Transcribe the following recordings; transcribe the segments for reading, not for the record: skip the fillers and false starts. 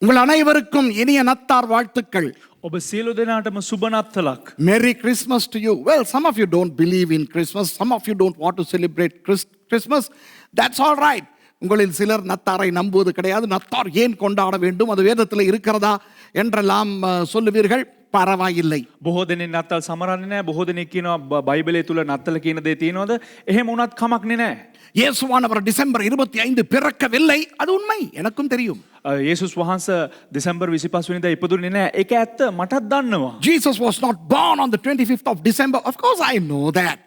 உங்கள் அனைவருக்கும் இனிய நத்தார் வாழ்த்துக்கள். ඔබ සියලු දෙනාටම සුබ නත්තලක්. Merry Christmas to you. Well, some of you don't believe in Christmas. Some of you don't want to celebrate Christmas. That's all right. உங்களில் சிலர் நத்தாரை நம்புவது கிடையாது. நத்தார் ஏன் கொண்டாட வேண்டும், அது வேதத்தில் இருக்கிறதா என்றெல்லாம் சொல்லுவீர்கள். பரவாயில்லை. බොහෝ දෙනෙක් නත්තල් සමරන්නේ නැහැ. බොහෝ දෙනෙක් කියනවා බයිබලයේ තුල නත්තල කියන දේ තියෙනවද? එහෙම වුණත් කමක් නේ නැහැ. இயேசுவானவர் டிசம்பர் 25 பிறக்கவில்லை, அது உண்மை, எனக்கும் தெரியும். යේසුස් වහන්සේ දෙසැම්බර් 25 වෙනිදා ඉපදුනේ නැහැ. ඒක ඇත්ත, මටත් දන්නවා. Jesus was not born on the 25th of December. Of course I know that.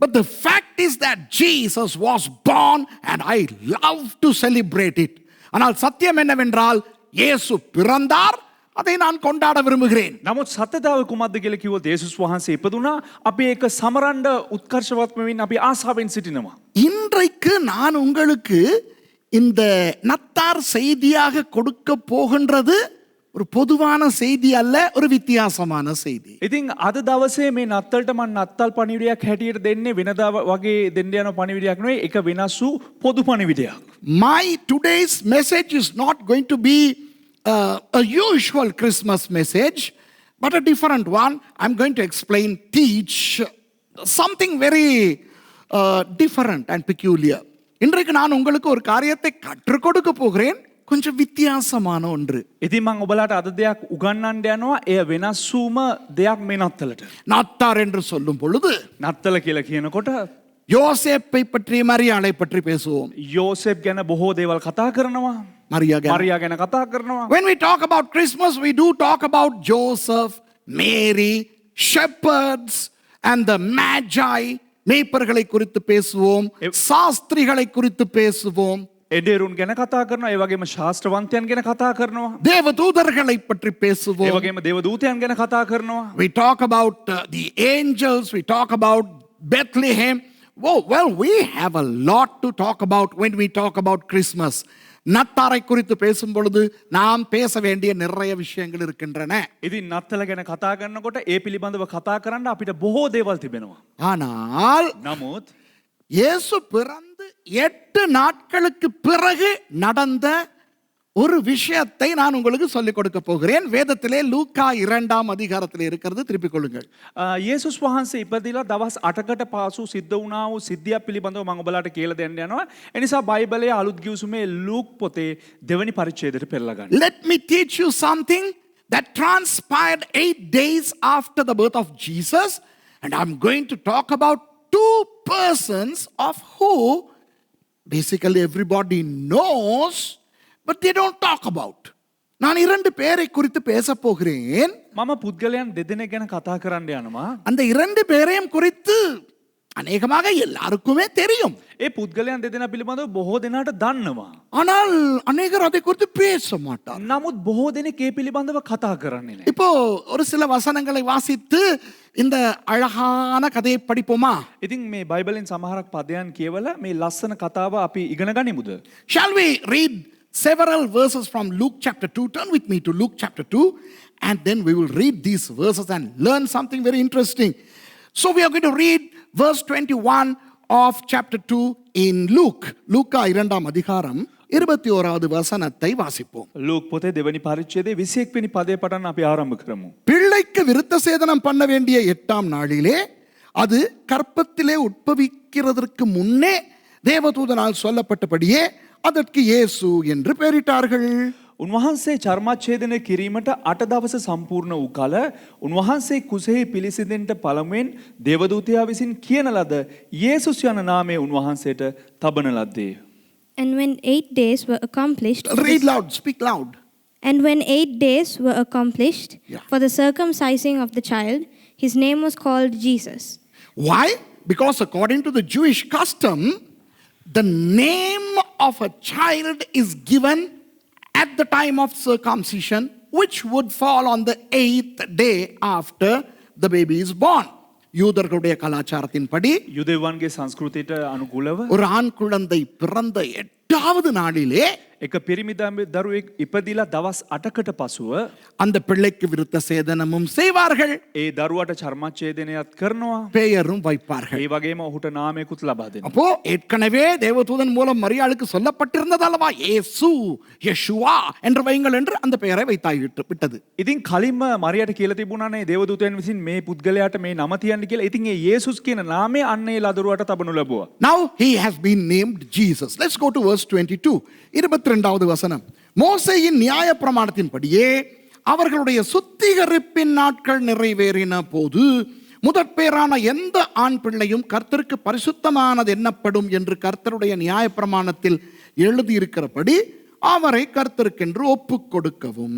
But the fact is that Jesus was born and I love to celebrate it. ஆனால் சத்தியம் என்னவென்றால் இயேசு பிறந்தார், அதை நான் கொண்டாட விரும்புகிறேன். නමුත් සත්‍යතාවය කුමක්ද කියලා කිව්වොත් යේසුස් වහන්සේ ඉපදුනා. අපි ඒක සමරන්න උත්කර්ෂවත් වෙමින් අපි ආසාවෙන් සිටිනවා. இன்றைக்கு நான் உங்களுக்கு இந்த நத்தார் செய்தியாக கொடுக்க போகின்றது ஒரு பொதுவான செய்தி அல்ல, ஒரு வித்தியாசமான செய்தி. ඉතින් අද දවසේ මේ නත්තල්ට මම නත්තල් පණිවිඩයක් හැටියට දෙන්නේ වෙනදා වගේ දෙන්න යන පණිවිඩයක් නෙවෙයි. ඒක වෙනස් වූ පොදු පණිවිඩයක්. My today's message is not going to be a usual Christmas message, but a different one. I'm going to teach something very different and peculiar. இன்றைக்கு நான் உங்களுக்கு ஒரு காரியத்தை கற்றுக் கொடுக்க போகிறேன், கொஞ்சம் வித்தியாசமான ஒன்று. ඉතින් මම ඔබලාට අද දෙයක් උගන්වන්න යනවා. එය වෙනස් වූම දෙයක් මේ නත්තලට. நாத்தார் என்று சொல்லும் பொழுது නත්තල කියලා කියනකොට யோசேப்பை பற்றி, மரியாளை பற்றி பேசுவோம். යෝසෙප් ගැන බොහෝ දේවල් කතා කරනවා. மரியா ගැන කතා කරනවා. When we talk about Christmas, we do talk about Joseph, Mary, shepherds and the magi. மேய்ப்பர்களை குறித்து பேசுவோம், சாஸ்திரிகளை குறித்து பேசுவோம், එඩේරුන් ගැන කතා කරනවා. ඒ වගේම ශාස්ත්‍රවන්තයන් ගැන කතා කරනවා. தேவதூதர்களை பற்றி ඒ பேசுவோம். වගේම දේවදූතයන් ගැන කතා කරනවා. We talk about the angels, we talk about Bethlehem. Well, we have a lot to talk about when we talk about Christmas. நத்தாரை குறித்து பேசும் பொழுது நாம் பேச வேண்டிய நிறைய விஷயங்கள் இருக்கின்றன. ඉතින් නත්තල ගැන කතා කරනකොට ඒ පිළිබඳව කතා කරන්න අපිට බොහෝ දේවල් තිබෙනවා. ஆனால் නමුත් இயேசு பிறந்து 8 நாட்களுக்கு பிறகு நடந்த ஒரு விஷயத்தை நான் உங்களுக்கு சொல்லிக் கொடுக்க போகிறேன். வேதத்திலே லூக்கா 2ஆம் அதிகாரத்தில் இருக்கிறது, திருப்பிக் கொள்ளுங்கள். යේසුස් වහන්සේ ඉපදිලා දවස් 8කට පසු සිද්ධ වුණා වූ සිද්ධියක් පිළිබඳව මම ඔබලාට කියලා දෙන්න යනවා. ඒ නිසා බයිබලයේ අලුත් ගිවිසුමේ ලූක් පොතේ දෙවනි පරිච්ඡේදයට පෙරලා ගන්න. Let me teach you something that transpired 8 days after the birth of Jesus, and I'm going to talk about 2 persons of who basically everybody knows, but they don't talk about. நான் 2 பேரை குறித்து பேச போகிறேன். මම පුද්ගලයන් දෙදෙනෙක් ගැන කතා කරන්න යනවා. அந்த 2 பேரையும் குறித்து அநேகமாக எல்லாருக்குமே தெரியும். ඒ පුද්ගලයන් දෙදෙනා පිළිබඳව බොහෝ දෙනාට දන්නවා. ஆனால் அநேகர் அதை குறித்து பேச மாட்டார். නමුත් බොහෝ දෙනෙක් ඒ පිළිබඳව කතා කරන්නේ නැහැ. இப்போ ஒரு சில வசனங்களை வாசித்து இந்த அழகான கதையை படிப்போமா? ඉතින් මේ බයිබලෙන් සමහරක් පදයන් කියවලා මේ ලස්සන කතාව අපි ඉගෙන ගනිමුද? Shall we read several verses from Luke chapter 2? Turn with me to Luke chapter 2, and then we will read these verses and learn something very interesting. So we are going to read verse 21 of chapter 2 in Luke. லூக்கா 2ஆம் அதிகாரம் 21வது வசனத்தை வாசிப்போம். Luke පොතේ දෙවනි පරිච්ඡේදයේ 21 වෙනි පදේ පටන් අපි ආරම්භ කරමු. பிள்ளைக்கு விருத்த சேதனம் பண்ண வேண்டிய 8ஆம் நாளிலே, அது கர்ப்பத்திலே உட்பவிக்கிறதற்கு முன்னே தேவதூதனால் சொல்லப்பட்டபடியே அதற்கு இயேசு என்று பெயரிட்டார்கள். උන්වහන්සේ චර්මච්ඡේදනය කිරීමට 8 දවස සම්පූර්ණ වූ කල උන්වහන්සේ කුසෙහි පිළිසිඳෙන්නට පළමුවෙන් දේවදූතයා විසින් කියන ලද යේසුස් යන නාමය උන්වහන්සේට තබන ලද්දේ. And when 8 days were accomplished, Read loud, speak loud. And when 8 days were accomplished for the circumcising of the child, his name was called Jesus. Why? Because according to the Jewish custom, the name of a child is given at the time of circumcision, which would fall on the 8th day after the baby is born. யூதர்களுடைய கலாச்சாரத்தின்படி යුදෙව්වන්ගේ සංස්කෘතියට අනුකූලව ஒரு ஆண் குழந்தை பிறந்த 8வது நாளிலே එක පිරිමි දරුවෙක් ඉපදිලා දවස් 8කට පසුව அந்த பிள்ளைக்கு விருத்த சேதனமும் செய்வார்கள், ඒ දරුවට චර්මච්ඡේදනයත් කරනවා. பெயரும் வைப்பார்கள். ඒ වගේම ඔහුට නාමයකුත් ලබා දෙනවා. அப்போ ஏற்கனவே தேவதூதன் மூலம் மரியாளுக்கு சொல்லப்பட்டிருந்தது அல்லவா, இயேசு யெஷுவா என்று வையுங்கள் என்று அந்த பெயரை வைத்தாய் விட்டது. ඉතින් කලින්ම මරියට කියලා තිබුණානේ දේවදූතයන් විසින් මේ පුද්ගලයාට මේ නම තියන්න කියලා. ඉතින් ඒ යේසුස් කියන නාමය අන්න ඒ ලදරුවට තබනු ලැබුවා. Now he has been named Jesus. Let's go to verse 22. 22வது வசனம். மோசேயின் நியாய பிரமாணத்தின்படியே அவர்களுடைய சுத்திகரிப்பின் நாட்கள் நிறைவேறின போது முதற் பேரான எந்த ஆண் பிள்ளையும் கர்த்தருக்கு பரிசுத்தமானது எண்ணப்படும் என்று கர்த்தருடைய நியாய பிரமாணத்தில் எழுதியிருக்கிறபடி அவரை கர்த்தருக்கென்று ஒப்புக் கொடுக்கவும்.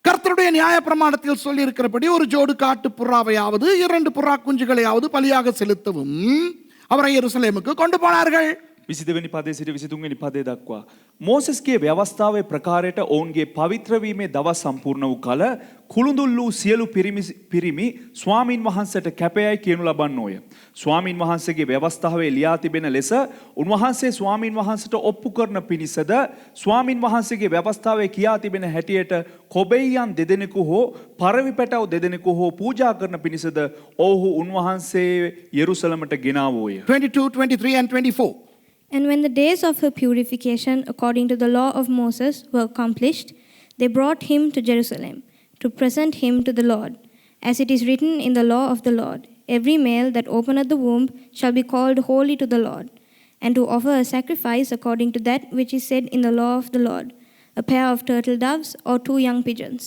கர்த்தருடைய நியாய பிரமாணத்தில் சொல்லி இருக்கிறபடி ஒரு ஜோடு காட்டு புறாவையாவது 2 புறா குஞ்சுகளையாவது பலியாக செலுத்தவும் அவரை எருசலேமுக்கு கொண்டு போனார்கள். 22 වෙනි පදයේ සිට 23 වෙනි පදයේ දක්වා මෝසස්ගේ ව්‍යවස්ථාවේ ප්‍රකාරයට ඔවුන්ගේ පවිත්‍ර වීමේ දවස් සම්පූර්ණ වූ කල කුළුඳුල් වූ සියලු පිරිමි ස්වාමින් වහන්සේට කැපයයි කියනු ලබන්නෝය. ස්වාමින් වහන්සේගේ ව්‍යවස්ථාවේ ලියා තිබෙන ලෙස උන්වහන්සේ ස්වාමින් වහන්සේට ඔප්පු කරන පිණිසද ස්වාමින් වහන්සේගේ ව්‍යවස්ථාවේ කියා තිබෙන හැටියට කොබෙයියන් දෙදෙනෙකු හෝ පරවි පැටව දෙදෙනෙකු හෝ පූජා කරන පිණිසද ඔවුහු උන්වහන්සේ යෙරුසලමට ගෙනාවෝය. 22, 23 and 24. And when the days of her purification according to the law of Moses were accomplished, they brought him to Jerusalem to present him to the Lord. As it is written in the law of the Lord, every male that openeth the womb shall be called holy to the Lord, and to offer a sacrifice according to that which is said in the law of the Lord, a pair of turtle doves or 2 young pigeons.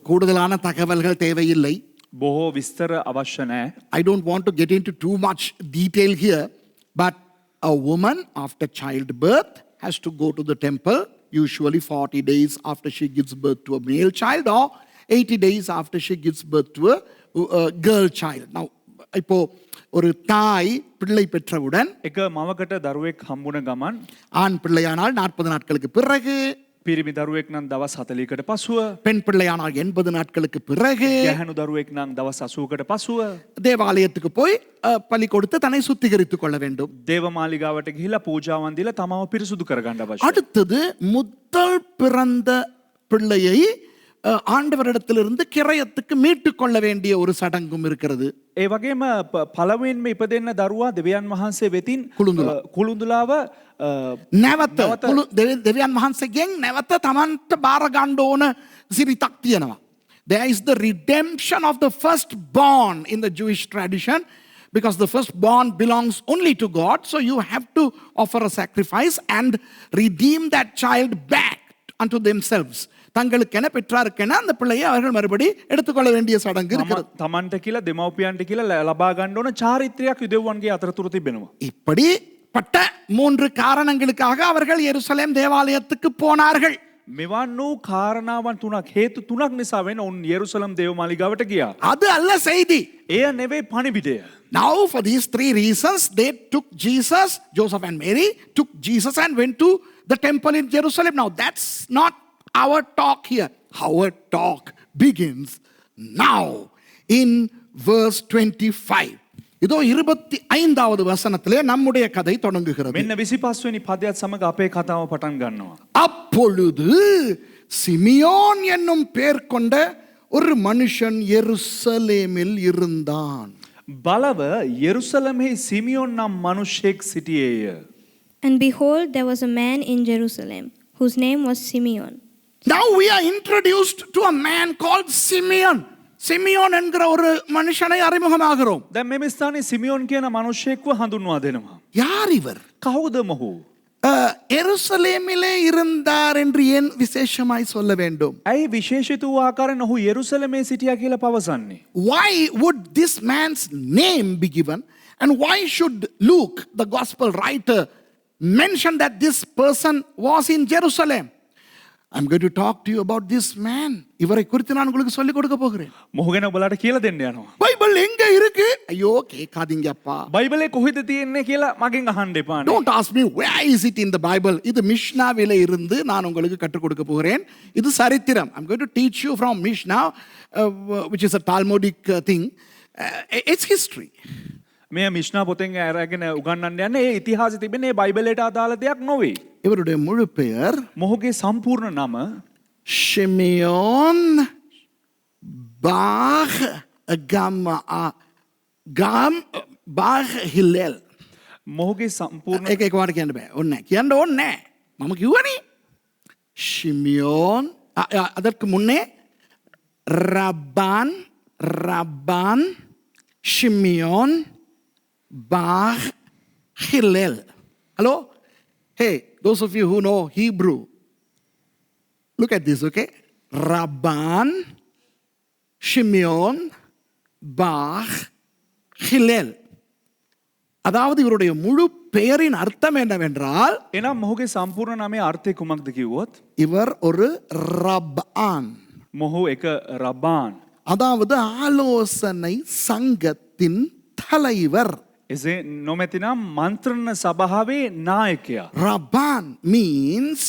கூடுதலான தகவல்கள் தேவையில்லை. බොහෝ විස්තර අවශ්‍ය නැහැ. I don't want to get into too much detail here, but a woman after childbirth has to go to the temple, usually 40 days after she gives birth to a male child or 80 days after she gives birth to a girl child. Now, இப்போ ஒரு தாய் பிள்ளை பெற்றவுடன் එක මවකට දරුවෙක් හම්බුන ගමන් ஆண் பிள்ளையானால் 40 நாட்களுக்கு பிறகு, පිරිමි දරුවෙක් නම් දවස් 40කට පසුව பெண் பிள்ளையானால் 80 நாட்களுக்கு பிறகு ගැහැණු දරුවෙක් නම් දවස් 80කට පසුව தேவாலயத்துக்கு போய் பலி கொடுத்து தன்னை சுத்திகரித்துக் கொள்ள வேண்டும். දේවමාලිගාවට ගිහිලා පූජාවන් දීලා තමව පිරිසුදු කරගන්න අවශ්‍යයි. அடுத்தது முதல் பிறந்த பிள்ளையை ஆண்டவரிடத்திலிருந்து கிரயத்துக்கு மீட்டுக் கொள்ள வேண்டிய ஒரு சடங்கும் இருக்கிறது. ඒ වගේම පළවෙනිම ඉපදෙන්න දරුවා දෙවියන් වහන්සේ වෙතින් කුළුඳුලාව නැවත දෙවියන් වහන්සේගෙන් නැවත තමන්ට බාර ගන්න ඕන සිරිතක් තියෙනවා. There is the redemption of the firstborn in the Jewish tradition, because the firstborn belongs only to God. So you have to offer a sacrifice and redeem that child back unto themselves. தங்களுக்கென பெற்றாருக்கென அந்த பிள்ளையை அவர்கள் மறுபடி எடுத்துக்கொள்ள வேண்டிய சடங்கு இருக்கிறது. තමන්ට කියලා දෙමව්පියන්ට කියලා ලබා ගන්න ඕන චාරිත්‍රයක් යුදෙව්වන්ගේ අතරතුර තිබෙනවා. இப்படிப்பட்ட 3 காரணங்களுக்காக அவர்கள் எருசலேம் தேவாலயத்துக்கு போனார்கள். මෙවන් වූ කාරණාවන් 3ක් හේතු 3ක් නිසා වෙන උන් යෙරුසලම් දේවමාලිගාවට ගියා. அது அல்ல செய்தி. එය නෙවෙයි පණිවිඩය. Now for these 3 reasons they took Jesus, Joseph and Mary took Jesus and went to the temple in Jerusalem. Now that's not our talk here. Our talk begins now in verse 25. இதோ 25வது வசனத்திலே நம்முடைய கதை தொடங்குகிறது. මෙන්න 25 වෙනි පදයට සමග අපේ කතාව පටන් ගන්නවා. அப்பொழுது சிமியோன் என்னும் பெயர் கொண்ட ஒரு மனுஷன் எருசலேமில் இருந்தான். බලව යෙරුසලමෙහි සිමියොන් නම් මිනිසෙක් සිටියේය. And behold, there was a man in Jerusalem whose name was Simeon. Now we are introduced to a man called Simeon. Simeon என்கிற ஒரு மனுஷனை அறிமுகமாகிறோம். දැන් මේ ස්ථානයේ සිමියොන් කියන මිනිසෙක්ව හඳුන්වා දෙනවා. யார் இவர்? කවුද මොහු? எருசலேமிலே இருந்தார் என்று ஏன் விசேஷமாய் சொல்ல வேண்டும்? ඇයි විශේෂිත වූ ආකාරයෙන් ඔහු යෙරුසලමේ සිටියා කියලා පවසන්නේ? Why would this man's name be given, and why should Luke, the gospel writer, mention that this person was in Jerusalem? I'm going to talk to you about this man. இவரை குறித்து நான் உங்களுக்கு சொல்லி கொடுக்க போகிறேன். මොහු ගැන ඔයාලට කියලා දෙන්න යනවා. பைபிள் எங்க இருக்கு? ஐயோ கேட்காதீங்க அப்பா. බයිබලේ කොහෙද තියෙන්නේ කියලා මගෙන් අහන්න එපා. Don't ask me where is it in the Bible. இது மிஷ்னாவில இருந்து நான் உங்களுக்கு கற்றுக் கொடுக்க போகிறேன். இது சரித்திரம். I'm going to teach you from Mishnah, which is a Talmudic thing. It's history. මේ මිශ්නා පොතෙන් අරගෙන උගන්වන්න යන්නේ ඒ ඉතිහාසෙ තිබෙන ඒ බයිබලයට අදාළ දෙයක් නොවේ. இவருடைய முழு பெயர் මොහුගේ සම්පූර්ණ නම ஷிமியோன் பாக் பாக் ஹில்லேல். මොහුගේ සම්පූර්ණ එක වාර කියන්න බෑ. ඔන්න කියන්න ඕනේ නෑ. මම කිව්වනේ. ஷிமியோன் அதற்கு முன்னே ரப்பான் ஷிமியோன் பாக் ஹில்லேல். Hello? Hey, those of you who know Hebrew, look at this, okay? Rabban, Shimeon, Bach, Hillel. அதாவது இவருடைய முழு பெயரின் அர்த்தம் என்னவென்றால் එනම් මොහුගේ සම්පූර්ණ නමේ අර්ථය කුමක්ද කිව්වොත් இவர் ஒரு ரப்பான். මොහු එක රබාන්. அதாவது ஆலோசனை சங்கத்தின் தலைவர். එසේ නොමැතිනම් මන්ත්‍රණ සභාවේ නායකයා. Rabban means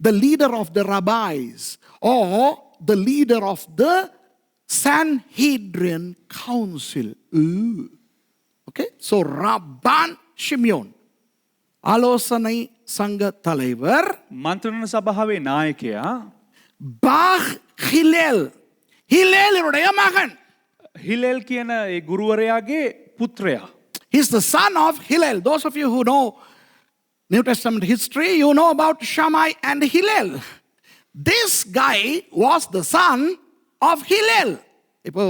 the leader of the rabbis or the leader of the Sanhedrin council. Ooh. Okay, so Rabban Shimeon, ஆலோசனை சங்க தலைவர். මන්ත්‍රණ සභාවේ නායකයා. பாக் ஹிலேல், ஹிலேலுடைய மகன். හිලෙල් කියන ඒ ගුරුවරයාගේ පුත්‍රයා. He's the son of Hillel. Those of you who know New Testament history, you know about Shammai and Hillel. This guy was the son of Hillel. இப்போ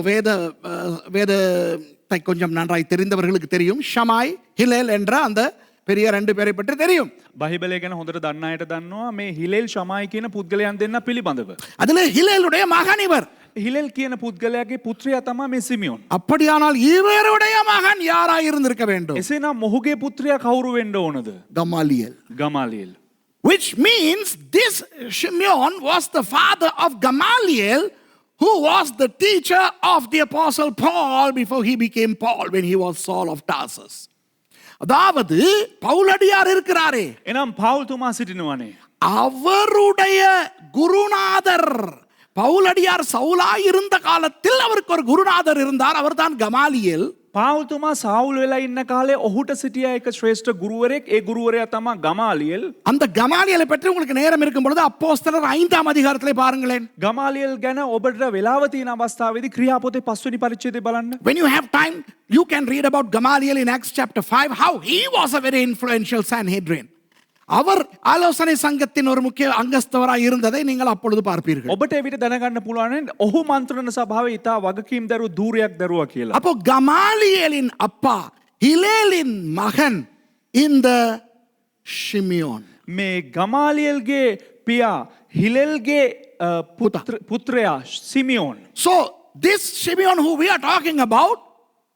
வேதத்தை கொஞ்சம் நன்றாய் தெரிந்தவர்களுக்கு தெரியும் ஷமாய் ஹிலேல் என்ற அந்த பெரிய ரெண்டு பேரை பற்றி தெரியும். බයිබලය ගැන හොඳට දන්න අයට දන්නවා මේ හිලෙල් ශමායි කියන පුද්ගලයන් දෙන්න පිළිබඳව. அதுல ஹிலேலுடைய மகன் இவர். හිලෙල් කියන පුද්ගලයාගේ පුත්‍රයා තමයි මේ සිමියෝන්. அப்படியானால் இவருடைய மகன் யாராய் இருந்திருக்க வேண்டும்? එසේනම් මොහුගේ පුත්‍රයා කවුරු වෙන්න ඕනද? கமாலியல். ගමාලියෙල්. Which means this Shimeon was the father of Gamaliel, who was the teacher of the apostle Paul before he became Paul when he was Saul of Tarsus. அதாவது பவுலடியார் இருக்கிறாரே, එනම් පවුල් තුමා සිටිනවනේ. அவருடைய குருநாதர் பவுலடியார் சவுலாய் இருந்த காலத்தில் அவருக்கு ஒரு குருநாதர் இருந்தார். அவர்தான் கமாலியல். පවුල් තුමා සාවුල් වෙලා ඉන්න කාලේ ඔහුට සිටියා එක ශ්‍රේෂ්ඨ ගුරුවරයෙක්. ඒ ගුරුවරයා තමයි ගමාලියෙල්. அந்த கமாலியலை பற்றி உங்களுக்கு நேரம் இருக்கும் பொழுது அப்போஸ்தலர் 5ஆம் அதிகாரத்திலே பாருங்களேன். ගමාලියෙල් ගැන ඔබට වෙලාව තියෙන අවස්ථාවේදී ක්‍රියාපොතේ 5 වෙනි පරිච්ඡේදය බලන්න. When you have time, you can read about Gamaliel in Acts chapter 5, how he was a very influential Sanhedrin. அவர் ஆலோசனை சங்கத்தின் ஒரு முக்கிய அங்கஸ்தவராய் இருந்ததை நீங்கள் அப்பொழுது பார்ப்பீர்கள். ඔබට එවිට දැනගන්න පුළුවන් ඔහු මන්ත්‍රණ සභාවේ ඉතා වගකීම් දරුව ධූරයක් දරුවා කියලා. அப்போ கமாலியலின் அப்பா ஹிலேலின் மகன் இந்த ஷிமியோன். මේ ගමාලියෙල්ගේ පියා හිලෙල්ගේ පුත්‍රයා සිමියෝන්. So this Shimeon who we are talking about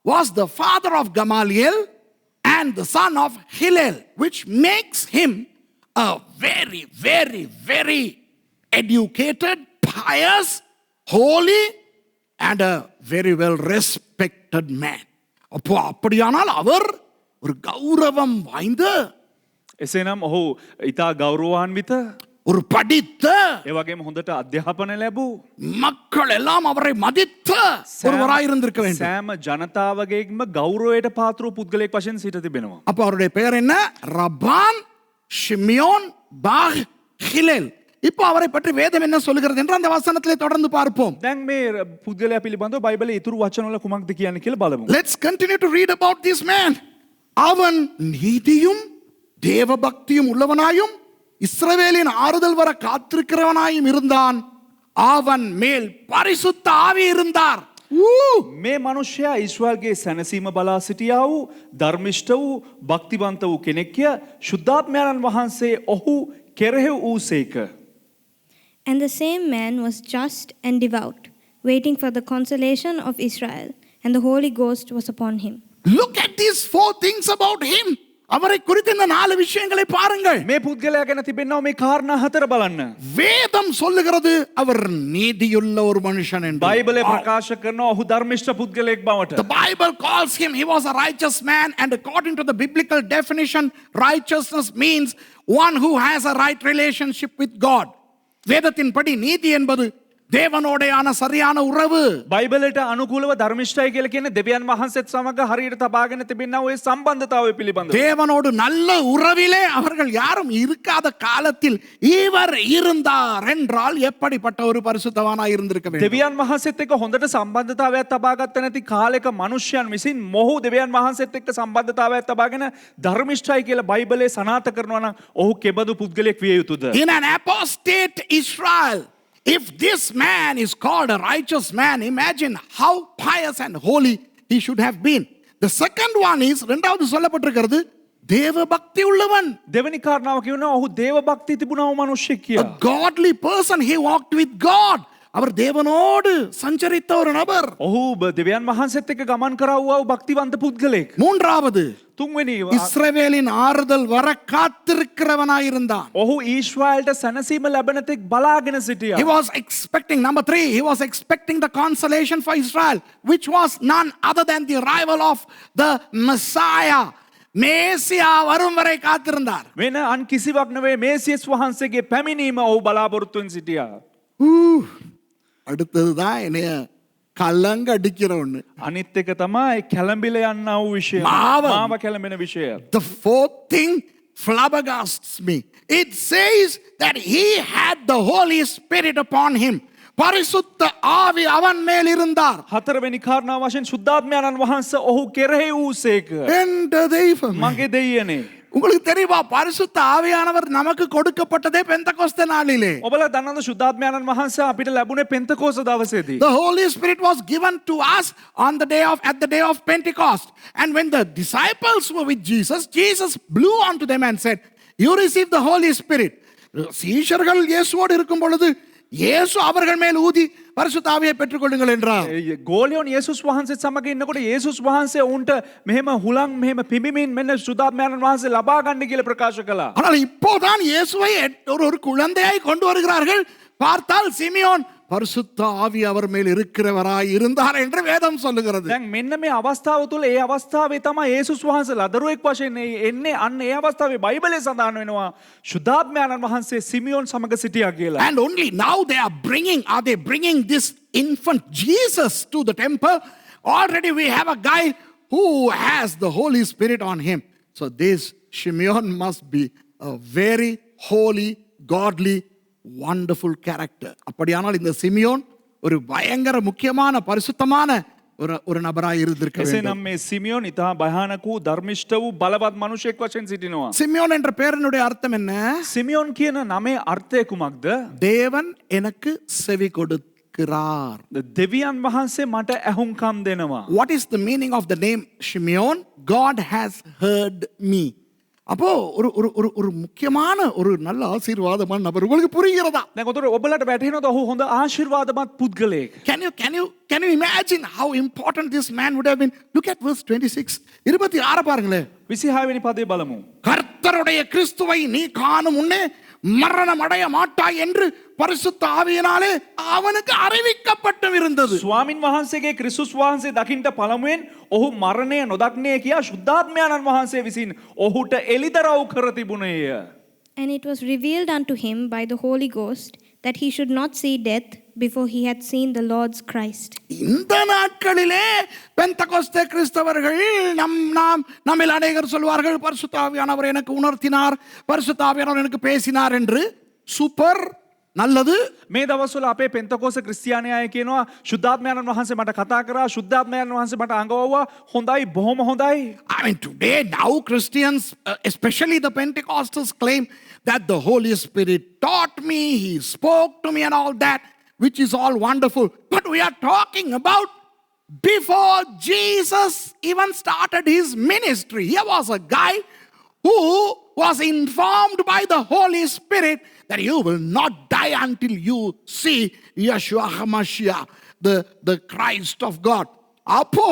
was the father of Gamaliel and the son of Hillel, which makes him a very, very, very educated, pious, holy, and a very well respected man. அப்போ அப்படியானால் அவர் ஒரு கௌரவம் வாய்ந்த, එසේනම් ඔහු ඉතා ගෞරවාන්විත, ஒரு படித்த, ඒ වගේම හොඳට අධ්‍යාපනය ලැබූ, மக்கள் எல்லாம் அவரை மதித்த ஒருவராய் இருந்திருக்க வேண்டும். සෑම ජනතාවගේම ගෞරවයට පාත්‍ර වූ පුද්ගලයෙක් වශයෙන් සිට තිබෙනවා. அப்போ அவருடைய பெயர் என்ன? ரப்பான் ஷிமியோன் பாக் ஹிலேல். இப்போ அவரை பற்றி வேதம் என்ன சொல்லுகிறது என்று அந்த வசனத்திலே தொடர்ந்து பார்ப்போம். දැන් මේ පුද්ගලයා පිළිබඳව බයිබලයේ ඉතුරු වචනවල කුමක්ද කියන්නේ කියලා බලමු. Let's continue to read about this man. அவன் நீதியும் தேவ பக்தியும் உள்ளவனாயும் இஸ்ரவேலின் ஆறுதல் வர காத்திருக்கிறவனாயும் இருந்தான். அவன் மேல் பரிசுத்த ஆவி இருந்தார். මේ මනුෂ්‍යයා ඊශ්වරගේ සැනසීම බලා සිටියා වූ ධර්මිෂ්ඨ වූ භක්තිවන්ත වූ කෙනෙක්ය. ශුද්ධාත්මයන් වහන්සේ ඔහු කෙරෙහි වූසේක. And the same man was just and devout, waiting for the consolation of Israel, and the Holy Ghost was upon him. Look at these 4 things about him. அவரை குறித்த இந்த 4 விஷயங்களை பாருங்கள். මේ පුද්ගලයා ගැන තිබෙනවා මේ කාරණා 4 බලන්න. வேதம் சொல்லுகிறது அவர் நீதியுள்ள ஒரு மனுஷன் என்று. බයිබලය ප්‍රකාශ කරනවා ඔහු ධර්මිෂ්ඨ පුද්ගලයෙක් බවට. The Bible calls him, he was a righteous man, and according to the biblical definition, righteousness means one who has a right relationship with God. வேதத்தின்படி நீதி என்பது தேவனோடையான சரியான உறவு. බයිබලට අනුකූලව ධර්මිෂ්ඨයි කියලා කියන්නේ දෙවියන් වහන්සේත් සමග හරියට තබාගෙන තිබෙනා ওই සම්බන්ධතාවය පිළිබඳව. தேவனோடு நல்ல உறவிலே அவர்கள் யாரும் இருக்காத காலத்தில் இவர் இருந்தார் என்றால் எப்படிப்பட்ட ஒரு பரிசுத்தவானாய் இருந்திருக்க வேண்டும். දෙවියන් වහන්සේත් එක්ක හොඳට සම්බන්ධතාවයක් තබාගත්ත නැති කාලයක මිනිසයන් විසින් මොහු දෙවියන් වහන්සේත් එක්ක සම්බන්ධතාවයක් තබාගෙන ධර්මිෂ්ඨයි කියලා බයිබලයේ සනාථ කරනවා නම් ඔහු කෙබඳු පුද්ගලයෙක් විය යුතුද? In an apostate Israel, if this man is called a righteous man, imagine how pious and holy he should have been. The second one is, இரண்டாவது சொல்லப்பட்டிருக்கிறது, தேவ பக்தி உள்ளவன். දෙවෙනි කාරණාව කියනවා ඔහු දේව භක්තිය තිබුණා වූ මිනිසෙක් A කියලා. godly person, he walked with God. அவர் தேவனோடு சஞ்சரித்த ஒரு நபர். ඔහු දෙවියන් වහන්සේත් එක්ක ගමන් කරවුවා වූ භක්තිවන්ත පුද්ගලයෙක්. மூன்றாவது, තුන්වෙනි இஸ்ரவேலின் ஆறுதல் வர காத்திருக்கிறவனாயிருந்தான். ඔහු ඊශ්‍රායල්ට සැනසීම ලැබෙන තෙක් බලාගෙන සිටියා. He was expecting, number 3, he was expecting the consolation for Israel, which was none other than the arrival of the Messiah. மேசியா வரும் வரை காத்திருந்தார். වෙන අන් කිසිවක් නෙවෙයි මේසියස් වහන්සේගේ පැමිණීම ඔහු බලාපොරොත්තුෙන් සිටියා. அடுத்ததுதான் என்னைய கலங்க அடிக்கிற ஒண்ணு. අනිත් එක තමයි කැළඹිල යන්නා වූ විෂය. මාව. මාව කැළඹෙන විෂය. The fourth thing flabbergasts me. It says that he had the Holy Spirit upon him. பரிசுத்த ஆவி அவன் மேல் இருந்தார். හතරවෙනි කාරණාව වශයෙන් සුද්ධාත්මයන්න් වහන්සේ ඔහු කෙරෙහි වූසේක. என்ற தெய்வம். මගේ දෙයියනේ. உங்களுக்கு தெரியுமா, பரிசுத்த ஆவியானவர் நமக்கு கொடுக்கப்பட்டதே பெந்தகோஸ்தே நாளிலே. ඔබලා දන්නවද සුද්ධාත්මයන්න් වහන්සේ අපිට ලැබුණේ පෙන්තකෝස්ත දවසේදී. The Holy Spirit was given to us at the day of Pentecost. And when the disciples were with Jesus, Jesus blew onto them and said, "You receive the Holy Spirit." சீஷர்கள் இயேசுவோடு இருக்கும் பொழுது இயேசு அவர்கள் மேல் ஊதி பரிசுத்த ஆவியை பெற்றுக்கொள்ளுங்கள் என்றார். ගෝලියෝන් යේසුස් වහන්සේත් සමග ඉන්නකොට යේසුස් වහන්සේ උන්ට මෙහෙම හුලං මෙහෙම පිඹිමින් මෙන්න සුද්ධාත්මයන්න් වහන්සේ ලබා ගන්න කියලා ප්‍රකාශ කළා. ஆனால் இப்போதான் இயேசுவை ஒரு குழந்தையாய் கொண்டு வருகிறார்கள். பார்த்தால் சிமியோன் பரிசுத்த ஆவி அவர் மேல் இருக்கிறவராய் இருந்தார் என்று வேதம் சொல்லுகிறது. දැන් මෙන්න මේ අවස්ථාව තුළ ඒ අවස්ථාවේ තමයි යේසුස් වහන්සේ ලදරුවෙක් වශයෙන් එන්නේ. අන්න ඒ අවස්ථාවේ බයිබලයේ සඳහන් වෙනවා සුද්ධාත්මයන්න් වහන්සේ සිමියෝන් සමග සිටියා කියලා. And only now are they bringing this infant Jesus to the temple? Already we have a guy who has the Holy Spirit on him. So this Simeon must be a very holy, godly, wonderful character. அப்படியானால் இந்த Simeon ஒரு பயங்கர முக்கியமான பரிசுத்தமான ஒரு நபராய் இருந்திருக்க வேண்டும். එසේනම් මේ සිමියෝන් ඉතා භයානක වූ ධර්මිෂ්ඨ වූ බලවත් මනුෂයෙක් වශයෙන් සිටිනවා. சிமியோன் என்ற பெயரினுடைய அர்த்தம் என்ன? සිමියෝන් කියන නමේ අර්ථය කුමක්ද? தேவன் எனக்கு செவி கொடுக்கிறார். දෙවියන් වහන්සේ මට ඇහුම්කම් දෙනවා. What is the meaning of the name Simeon? God has heard me. அப்போ ஒரு முக்கியமான ஒரு நல்ல ஆசீர்வாதமான நபர். உங்களுக்கு புரிகிறதா? දැන් උතර ඔබලට වැටහෙනවද ඔහු හොඳ ආශිර්වාදමත් පුද්ගලයෙක්? Can you imagine how important this man would have been? Look at verse 26. 26 பாருங்களே. 26 වෙනි පදේ බලමු. கர்த்தருடைய கிறிஸ்துவை நீ காணும் முன்னே மரணம் அடைய மாட்டாய் என்று பரிசுத்த ஆவியினாலே அவனுக்கு அறிவிக்கப்பட்டும் இருந்தது. ස්වාමින් වහන්සේගේ ක්‍රිස්තුස් වහන්සේ දකින්ට පළමුවෙන් ඔහු මරණය නොදක්නේ කියා ශුද්ධාත්මයන්න් වහන්සේ විසින් ඔහුට එළිදරව් කර තිබුණේය. And it was revealed unto him by the Holy Ghost that he should not see death before he had seen the Lord's Christ. இந்த நாட்களிலே பெந்தகோஸ்தே கிறிஸ்தவர்கள் நம்மில் அநேகர் சொல்வார்கள், பரிசுத்த ஆவியானவர் எனக்கு உணர்த்தினார், பரிசுத்த ஆவியானவர் எனக்கு பேசினார் என்று. சூப்பர், நல்லது. මේ දවස්වල අපේ පෙන්තකෝස ක්‍රිස්තියානි අය කියනවා ශුද්ධාත්මයන්න් වහන්සේ මට කතා කරා, ශුද්ධාත්මයන්න් වහන්සේ මට අඟවුවා. හොඳයි, බොහොම හොඳයි. I mean, today, now Christians, especially the Pentecostals, claim that the Holy Spirit taught me, He spoke to me and all that, which is all wonderful. But we are talking about before Jesus even started His ministry. Here was a guy who was informed by the Holy Spirit that you will not die until you see Yeshua HaMashiach, the Christ of God. அப்போ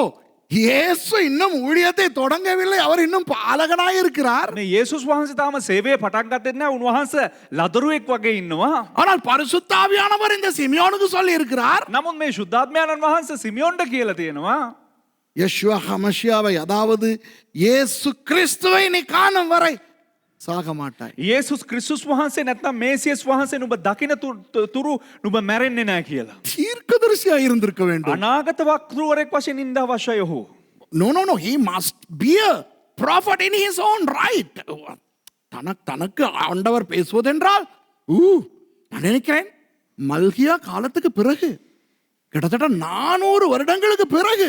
இயேசு இன்னும் ஊழியத்தை தொடங்கவில்லை, அவர் இன்னும் பாலகனாய் இருக்கிறார். මේ යේසුස් වහන්සේ තාම සේවය පටන් ගත්තේ නැහැ. උන්වහන්සේ ලදරුවෙක් වගේ ඉන්නවා. ஆனால் பரிசுத்த ஆவியானவர் இந்த சிமியோனுக்கு சொல்லி இருக்கிறார். නමුත් මේ ශුද්ධාත්මයන්න් වහන්සේ සිමිயோන්ට කියලා තියෙනවා யெஷுவா ஹமஷியாவை, அதாவது இயேசு கிறிஸ்துவை நீ காணும் வரை சாக மாட்டாய். යේසුස් ක්‍රිස්තුස් වහන්සේ නැත්නම් මේසියස් වහන්සේ නුඹ දකින තුරු නුඹ මැරෙන්නේ නැහැ කියලා. தீர்க்கதரிசியா இருந்திருக்க வேண்டும். අනාගත වක්තෘවරයෙක් වශයෙන් ඉන්න අවශ්‍යයි ඔහු. No, he must be a prophet in his own right. தனக்கு ஆண்டவர் பேசுவதென்றால் நான் நினைக்கிறேன் மல்கியா காலத்துக்கு பிறகு கிட்டத்தட்ட 400 வருடங்களுக்கு பிறகு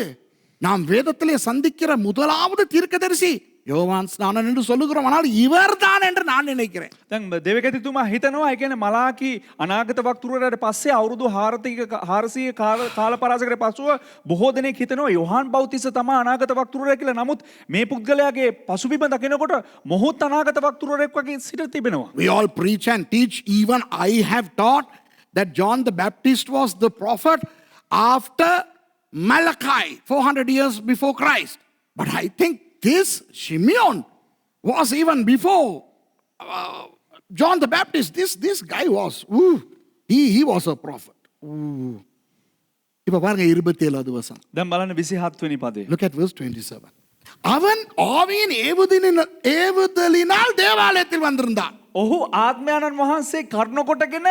நாம் வேதத்திலே சந்திக்கிற முதலாவது தீர்க்கதரிசி யோவான் ஸ்நானன் என்று சொல்லுகிறோம். ஆனால் இவர்தான் என்று நான் நினைக்கிறேன். දැන් දෙවිකැතිතුමා හිතනවා ඒ කියන්නේ මලාකි අනාගත වක්තෘවරයාට පස්සේ අවුරුදු 400 කාල පරාසයකට පසුව බොහෝ දෙනෙක් හිතනවා යොහාන් බෞතිස්ස තමයි අනාගත වක්තෘවරයා කියලා. නමුත් මේ පුද්ගලයාගේ පසුබිම දකිනකොට මොහොත් අනාගත වක්තෘවරයෙක් වගේ සිට තිබෙනවා. We all preach and teach. Even I have taught that John the Baptist was the prophet after Malachi 400 years before Christ. But I think this Shimeon was even before John the Baptist. This guy was, he was a prophet. இப்ப பாருங்க 27வது வசனம். දැන් බලන්න 27 වෙනි පදේ. Look at verse 27. அவன் ஆவியின் ஏவுதலினால் தேவாலயத்தில் வந்திருந்தான். ඔහු ආත්මයන්න් වහන්සේ කරුණ කොටගෙන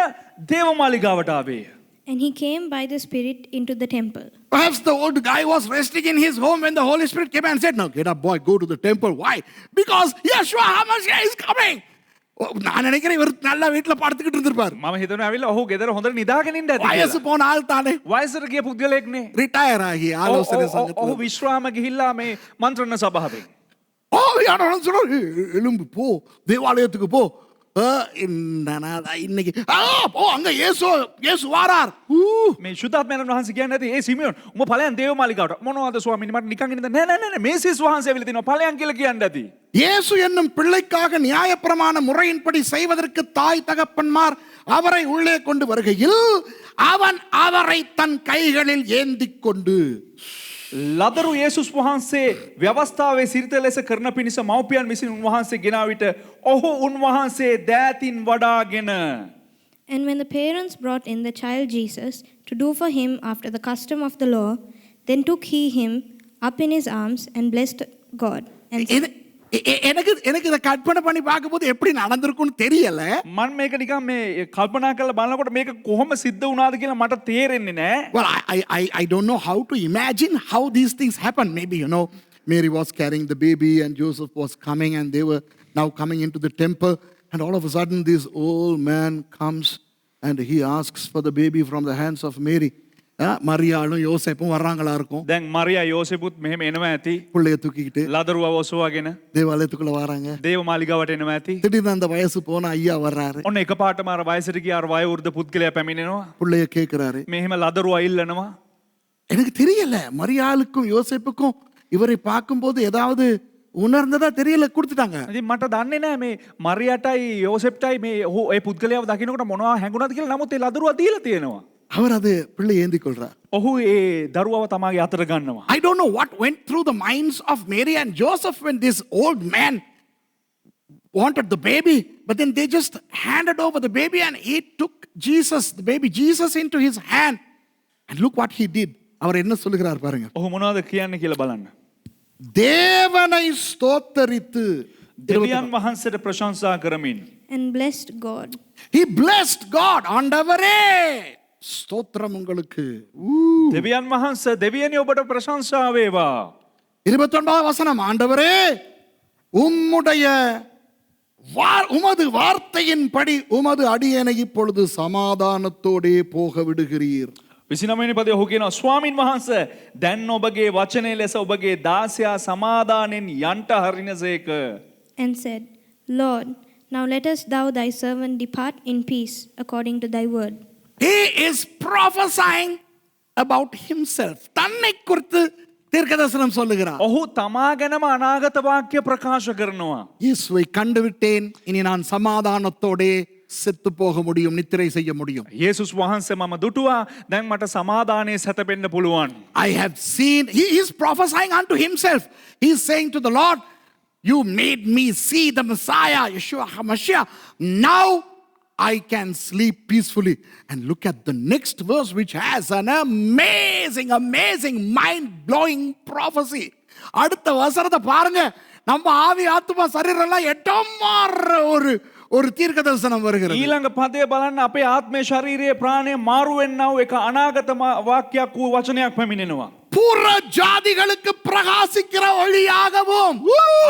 දේවමාලිගාවට ආවේ. And he came by the Spirit into the temple. Perhaps the old guy was resting in his home when the Holy Spirit came and said, "Now get up, boy, go to the temple." Why? Because Yeshua HaMashiach is coming. நான் நினைக்கிறேன் இவர் நல்லா வீட்டுல படுத்துக்கிட்டு இருந்திருப்பார். මම හිතනවා ඇවිල්ලා ඔහු ගෙදර හොඳට නිදාගෙන ඉන්න ඇති வயசு කියලා. போன ஆள் தானே, වයසට ගිය පුද්ගලයෙක්නේ. ரிட்டையர் ஆகி ஆலோசனை ඔහු சங்கத்துல විශ්‍රාම ගිහිල්ලා මේ මන්ත්‍රණ සභාවෙන්. யாரும் சொல்றாரு, எலும்பு போ தேவாலயத்துக்கு போ. இன்னைக்கு அங்க இயேசு வாரார். මේ ශුද්ධාත්මයන් වහන්සේ කියන්නේ නැති ඒ සිමියෝන් උඹ ඵලයන් දේවමාලිගාවට මොනවද ස්වාමීනි මට නිකන් ඉන්න නෑ මේසියස් වහන්සේ ඇවිල්ලා තිනවා ඵලයන් කියලා කියන්න ඇති. இயேசு என்னும் பிள்ளைக்காக நியாயப்பிரமாண முறையின்படி செய்வதற்கு தாய் தகப்பன்மார் அவரை உள்ளே கொண்டு வருகையில் அவன் அவரை தன் கைகளில் ஏந்திக் கொண்டு ලදරු යේසුස් වහන්සේ ව්‍යවස්ථාවේ සිරිත ලෙස කරන පිණිස මව්පියන් විසින් උන්වහන්සේ ගෙනා විට ඔහු උන්වහන්සේ දෑතින් වඩාගෙන. And when the parents brought in the child Jesus to do for him after the custom of the law, then took he him up in his arms and blessed God. And எனக்கு இதை கற்பனை பண்ணி பார்க்கும்போது எப்படி நடந்திருக்கும்னு தெரியல. මම මේක නිකන් මේ කල්පනා කරලා බලනකොට මේක කොහොම සිද්ධ වුණාද කියලා මට තේරෙන්නේ නෑ. Well, I don't know how to imagine how these things happen. Maybe, Mary was carrying the baby and Joseph was coming and they were now coming into the temple. And all of a sudden this old man comes and he asks for the baby from the hands of Mary. மரியாளும் யோசேப்பும் வர்றாங்களா இருக்கும். දැන් මරියා යෝසෙපුත් මෙහෙම එනවා ඇති. பிள்ளைய தூக்கிக்கிட்டு ලදරුවා ඔසවාගෙන தேவாலயத்துக்குள்ள வராங்க. දේවමාලිගාවට එනවා ඇති. திடீர்னு அந்த வயசு போன ஐயா வர்றாரு. ඔන්න එකපාරටම අර වයසට ගිය අර වයෝවෘද්ධ පුද්ගලයා පැමිණෙනවා. பிள்ளைய கேட்கிறாரு. මෙහෙම ලදරුවා ඉල්ලනවා. எனக்கு தெரியல, மரியாளுக்கும் யோசேப்புக்கும் இவரை பார்க்கும்போது ஏதாவது உணர்ந்ததா தெரியல, கொடுத்துட்டாங்க. ඉතින් මට දන්නේ නෑ මේ මරියාටයි යෝසෙප්ටයි මේ ඒ පුද්ගලයාව දකින්නකොට මොනවා හැඟුණාද කියලා. නමුත් ඒ ලදරුවා දීලා තියෙනවා. அவர் அது பிள்ளை ஏந்தி கொள்றார். ඔහු ඒ දරුවව තමාගේ අතට ගන්නවා. I don't know what went through the minds of Mary and Joseph when this old man wanted the baby, but then they just handed over the baby and he took the baby Jesus into his hand. And look what he did. அவர் என்ன சொல்லுகிறார் பாருங்க. ඔහු මොනවද කියන්නේ කියලා බලන්න. தேவனை ஸ்தோத்தரித்து දෙවියන් වහන්සේට ප්‍රශංසා කරමින් and blessed God. He blessed God. ஆண்டவரே ஸ்தோத்திரம் உங்களுக்கு. දෙවියන් වහන්සේ දෙවියනි ඔබට ප්‍රශංසා වේවා. 29வது வசனம், ஆண்டவரே உமது வார்த்தையின்படி உமது அடியேனை இப்பொழுது சமாதானத்தோடே போக விடுகிறீர். 29 පදේ ඔහු කියනවා ස්වාමින් වහන්සේ දැන් ඔබගේ වචනේ ලෙස ඔබගේ දාසයා සමාදානෙන් යන්ට හරිනසේක. And said, Lord, now lettest thou thy servant depart in peace according to thy word. He is prophesying about himself. தன்னை குறித்து தீர்க்கதரிசனம் சொல்லுகிறார். ඔහු තමා ගැනම අනාගත වාක්‍ය ප්‍රකාශ කරනවා. இயேசுவை கண்டுவிட்டேன், இனி நான் சமாதானத்தோடே செத்து போக முடியும், நித்திரை செய்ய முடியும். යේසුස් වහන්සේ මම දුටුවා දැන් මට සමාදානයේ සැතපෙන්න පුළුවන්. I have seen, he is prophesying unto himself. He is saying to the Lord, you made me see the Messiah, Yeshua HaMashiach. Now I can sleep peacefully. And look at the next verse, which has an amazing mind-blowing prophecy. அடுத்த வசனத்தை பாருங்க. நம்ம ஆவி ஆத்மா சரீரம் எல்லாம் இடம் மாறுற ஒரு தீர்க்க தரிசனம் வருகிறது. ඊළඟ පදය බලන්න අපේ ආත්මය ශරීරයේ ප්‍රාණය මාරු වෙන්නා වූ එක අනාගත වාක්‍යයක් වූ වචනයක් පැමිණෙනවා. புற ஜாதிகளுக்கு பிரகாசிக்கிற ஒளியாகவும்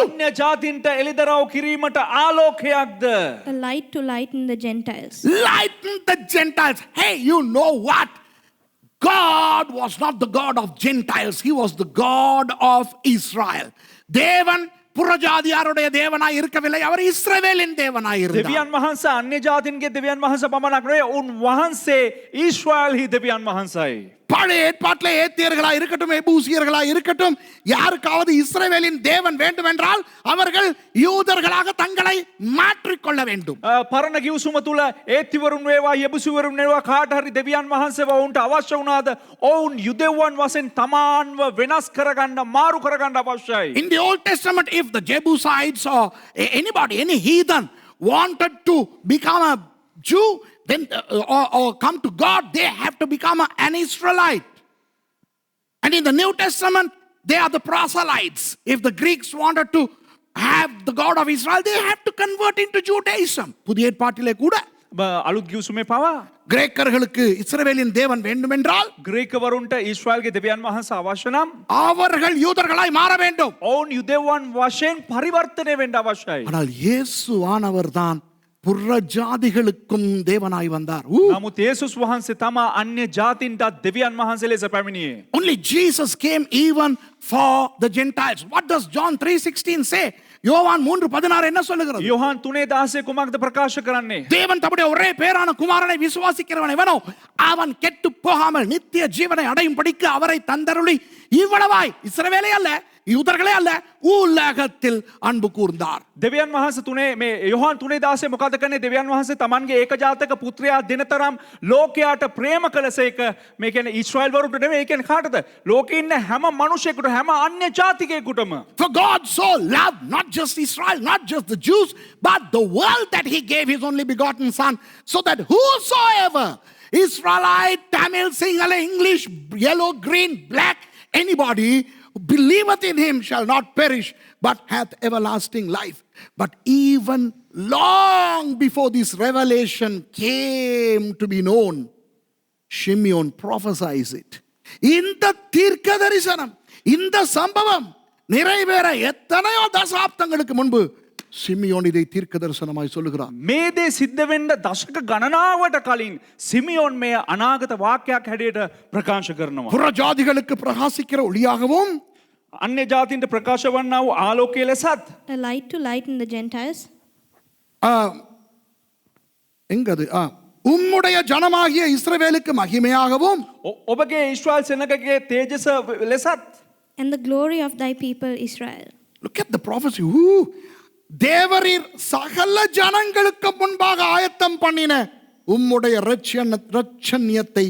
අන්‍ය ජාතින්ට එළිදරව් කිරීමට ආලෝකයක්ද. A light to lighten the Gentiles. lighten the Gentiles. Hey, you know what? God was not the God of Gentiles. He was the God of Israel. தேவன் புறஜாதியாருடைய தேவனாய் இருக்கவில்லை, அவர் இஸ்ரவேலின் தேவனாய் இருந்தார். දෙවියන් වහන්සේ අන්‍ය ජාතින්ගේ දෙවියන් වහන්සේ පමණක් නෙවෙයි, උන් වහන්සේ ඊශ්‍රායෙල්හි දෙවියන් වහන්සේයි. பழைய ஏற்பாட்டிலே ஏத்தியர்களா இருக்கட்டும், எபூசியர்களா இருக்கட்டும், யாருக்காவது இஸ்ரவேலின் தேவன் வேண்டும் என்றால் அவர்கள் யூதர்களாக தங்களை மாற்றிக்கொள்ள வேண்டும். පරණ කිව්සුම තුල ඒත්තිවරුන් වේවා යබුසිවරුන් වේවා කාට හරි දෙවියන් වහන්සේව උන්ට අවශ්‍ය වුණාද ඔවුන් යුදෙව්වන් වශයෙන් තමාන්ව වෙනස් කරගන්න මාරු කරගන්න අවශ්‍යයි. In the Old Testament, if the Jebusites or anybody, any heathen wanted to become a Jew, then or come to God, they have to become an Israelite. And in the New Testament, they are the proselytes. If the Greeks wanted to have the God of Israel, they have to convert into Judaism. புதிய ஏற்பாட்டிலே கூட අලුත් කිව්සුමේ පවා கிரேக்கர்களுக்கு இஸ்ரவேலின் தேவன் வேண்டுமென்றால் ග්‍රීකවරුන්ට ඊශ්‍රායෙල්ගේ දෙවියන් වහන්සේ අවශ්‍ය නම් அவர்கள் யூதர்களாய் மாற வேண்டும். ඔවුන් යුදෙව්වන් වශයෙන් පරිවර්තනය වෙන්න අවශ්‍යයි. ஆனால் இயேசுவானவர் தான் புற ஜாதிகளுக்கும் தேவனாய் வந்தார். නමුත් යේසුස් වහන්සේ තමා අන්‍ය ජාතින්ටත් දෙවියන් වහන්සේ ලෙස පැමිණියේ. Only Jesus came even for the Gentiles. What does John 3:16 say? யோவான் 3:16 என்ன சொல்லுகிறது? යොහාන් 3:16 කුමක්ද ප්‍රකාශ කරන්නේ? தேவன் தம்முடைய ஒரே பேரான குமாரனை விசுவாசிக்கிறவன் எவனோ அவன் கெட்டு போகாமல் நித்திய ஜீவனை அடையும்படிக்கு அவரை தந்தருளி இவ்வளவாய் இஸ்ரவேலே அல்ல யூதர்களே அல்ல உலகத்தில் அன்பு கூர்ந்தார். දෙවියන් වහන්සේ තුනේ මේ යොහාන් 3:16 මොකද කරන්නේ? දෙවියන් වහන්සේ තමන්ගේ ඒකජාතක පුත්‍රයා දෙනතරම් ලෝකයාට ප්‍රේම කළසේක. මේ කියන්නේ ඊශ්‍රායෙල් වරුන්ට නෙවෙයි, ඒ කියන්නේ කාටද? ලෝකේ ඉන්න හැම මිනිසෙකුට, හැම අන්‍ය ජාතිකයෙකුටම. For God so loved not just Israel, not just the Jews, but the world that he gave his only begotten son, so that whosoever, Israelite, Tamil, Sinhala, English, yellow, green, black, anybody believeth in him shall not perish but hath everlasting life. But even long before this revelation came to be known, Shimeon prophesies it. இந்த தீர்க்க தரிசனம், இந்த சம்பவம் நிறைவேற எத்தனையோ தசாப்தங்களுக்கு முன்பு Simeon இதை தீர்க்க தரிசனமாய் சொல்லுகிறார். මේ දේ සිද්ධ වෙන්න දශක ගණනාවට කලින් සිමිயோன் මේ අනාගත වාක්‍යයක් හැටියට ප්‍රකාශ කරනවා. புற ஜாதிகளுக்கு பிரகாசிக்கிற ஒளியாகவும் අන්‍ය ජාතින්ට ප්‍රකාශ වන්නා වූ ආලෝකයේ ලෙසත් A light to lighten the Gentiles. எங்கது உம்முடைய ஜனமாகிய இஸ்ரவேலுக்கு மகிமையாகவும் ඔබගේ ඊශ්‍රායෙල් සෙනගගේ තේජස ලෙසත් And the glory of thy people Israel. Look at the prophecy. தேவரீர் சகல ஜனங்களுக்கு முன்பாக ஆயத்தம் பண்ணின உம்முடைய இரட்சண்யத்தை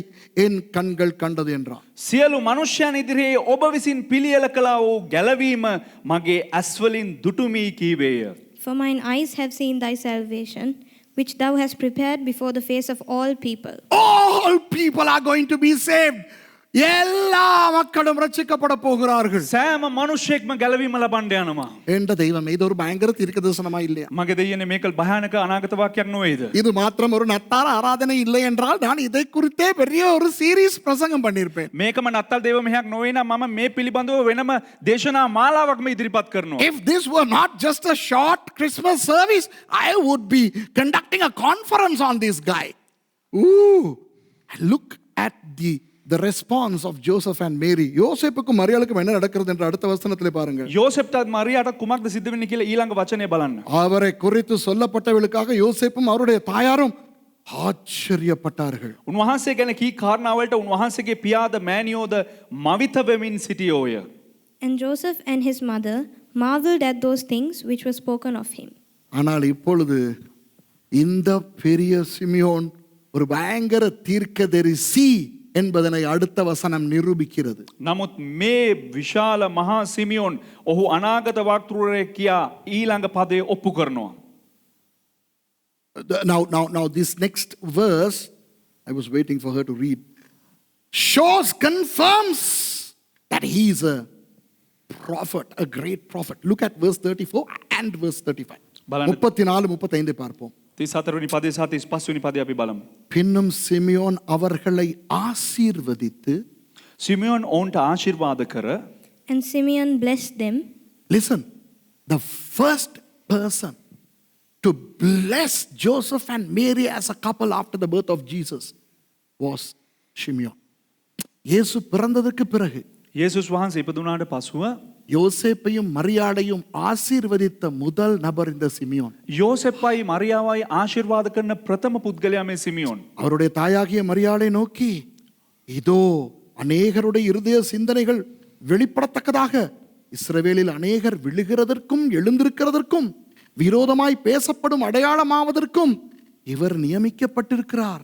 என் கண்கள் கண்டது என்றார். සියලු මනුෂ්‍යයන් ඉදිරියේ ඔබ විසින් පිළියෙල කළා වූ ගැලවීම මගේ ඇස්වලින් දුටුමි කීවේය. For mine eyes have seen thy salvation, which thou hast prepared before the face of all people. All people are going to be saved. எல்லா மக்களும் ரட்சிக்கப்பட போகிறார்கள். සෑම මනුෂ්‍යෙක්ම ගැලවීම ලබන්න යනවා. என்ற தெய்வம் இது ஒரு பயங்கர தீர்க்க தரிசனமா இல்லையா? මගේ දෙයියනේ මේක භයානක අනාගත வாක්‍යයක් නොවේද? இது மாத்திரம் ஒரு நத்தார ஆராதனை இல்லை என்றால் நான் இதை குறித்தே பெரிய ஒரு சீரியஸ் பிரசங்கம் பண்ணியிருப்பேன். මේකම නත්තල් දේව මෙහෙයක් නොවේ නම් මම මේ පිළිබඳව වෙනම දේශනා මාලාවක්ම ඉදිරිපත් කරනවා. If this were not just a short Christmas service, I would be conducting a conference on this guy. Look at the response of Joseph and Mary. யோசேப்புக்கும் மரியாளுக்கும் என்ன நடக்கிறது என்று அடுத்த வசனத்திலே பாருங்க. යෝසෙප්ටත් මරියාට කුමක්ද සිද්ධ වෙන්නේ කියලා ඊළඟ වචනේ බලන්න. அவரை குறித்து சொல்லப்பட்டவர்களுக்காக யோசேப்பும் அவருடைய தாயாரும் ஆச்சரியப்பட்டார்கள். උන්වහන්සේ ගැන කී කාරණාවලට උන්වහන්සේගේ පියාද මෑණියෝද මවිත වෙමින් සිටියෝය. And Joseph and his mother marveled at those things which were spoken of him. ஆனால் இப்பொழுது இந்த பெரிய சிமியோன் ஒரு பயங்கர தீர்க்கதரிசி என்பதனை அடுத்த வசனம் நிரூபிக்கிறது. නමුත් මේ විශාල මහා සිමියෝන් ඔහු අනාගත වක්තෘරයෙක් කියා ඊළඟ පදයේ ඔප්පු කරනවා. Now this next verse, I was waiting for her to read, confirms that he is a prophet, a great prophet. Look at verse 34 and verse 35. බලන්න. 34 35 பார்ப்போம். 34 වෙනි පදේ සහ 35 වෙනි පදේ අපි බලමු. பின்னும் சிமியோன் அவர்களை ஆசீர்வதித்து, සිමියෝන් ඔවුන්ට ආශිර්වාද කර And Simeon blessed them. listen, the first person to bless Joseph and Mary as a couple after the birth of Jesus was Simeon. இயேசு பிறந்ததற்கு பிறகு යේසුස් වහන්සේ ඉපදුනාට පසුව யோசேப்பையும் மரியாளையும் ஆசீர்வதித்த முதல் நபர் இந்த சிமியோன். යෝසෙප්පයි මරියාවයි ආශිර්වාද කරන ප්‍රථම පුද්ගලයා මේ සිමියෝන්. அவருடைய தாயாகிய மரியாளை நோக்கி, இதோ அநேகருடைய இருதய சிந்தனைகள் வெளிப்படத்தக்கதாக இஸ்ரவேலில் அநேகர் விழுகிறதற்கும் எழுந்திருக்கிறதற்கும் விரோதமாய் பேசப்படும் அடையாளமாவதற்கும் இவர் நியமிக்கப்பட்டிருக்கிறார்.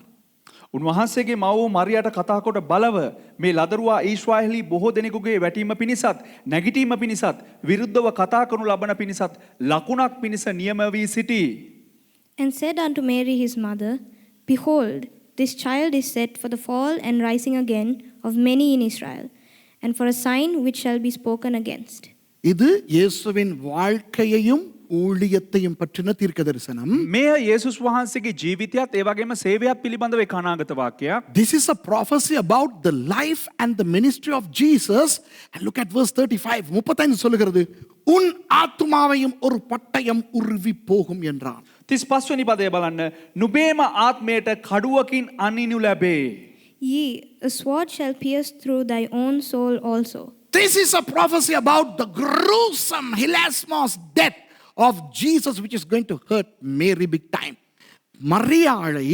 උන්වහන්සේගේ මව මරියට කතා කොට බලව මේ ලදරුවා ඊශ්‍රායෙලි බොහෝ දෙනෙකුගේ වැටීම පිණිසත් නැගිටීම පිණිසත් විරුද්ධව කතා කරනු ලබන පිණිසත් ලකුණක් පිණිස නියම වී සිටී. And said unto Mary his mother, Behold, this child is set for the fall and rising again of many in Israel, and for a sign which shall be spoken against. இது இயேசுவின் வாழ்க்கையையும் ஊழியத்தையும் பற்றின தீர்க்க தரிசனம். මෙය යේසුස් වහන්සේගේ ජීවිතයත් ඒ වගේම සේවයත් පිළිබඳව එක් අනාගත වාක්‍යයක්. This is a prophecy about the life and the ministry of Jesus. And look at verse 35. 35 சொல்லுகிறது, உன் ஆத்துமாவையும் ஒரு பட்டயம் உருவி போகும் என்றான். 35 වෙනි පදය බලන්න. නුඹේම ආත්මයට කඩුවකින් අනිනු ලැබේ. Yea, a sword shall pierce through thy own soul also. This is a prophecy about the gruesome hilasmos death of Jesus, which is going to hurt Mary big time. மரியாளை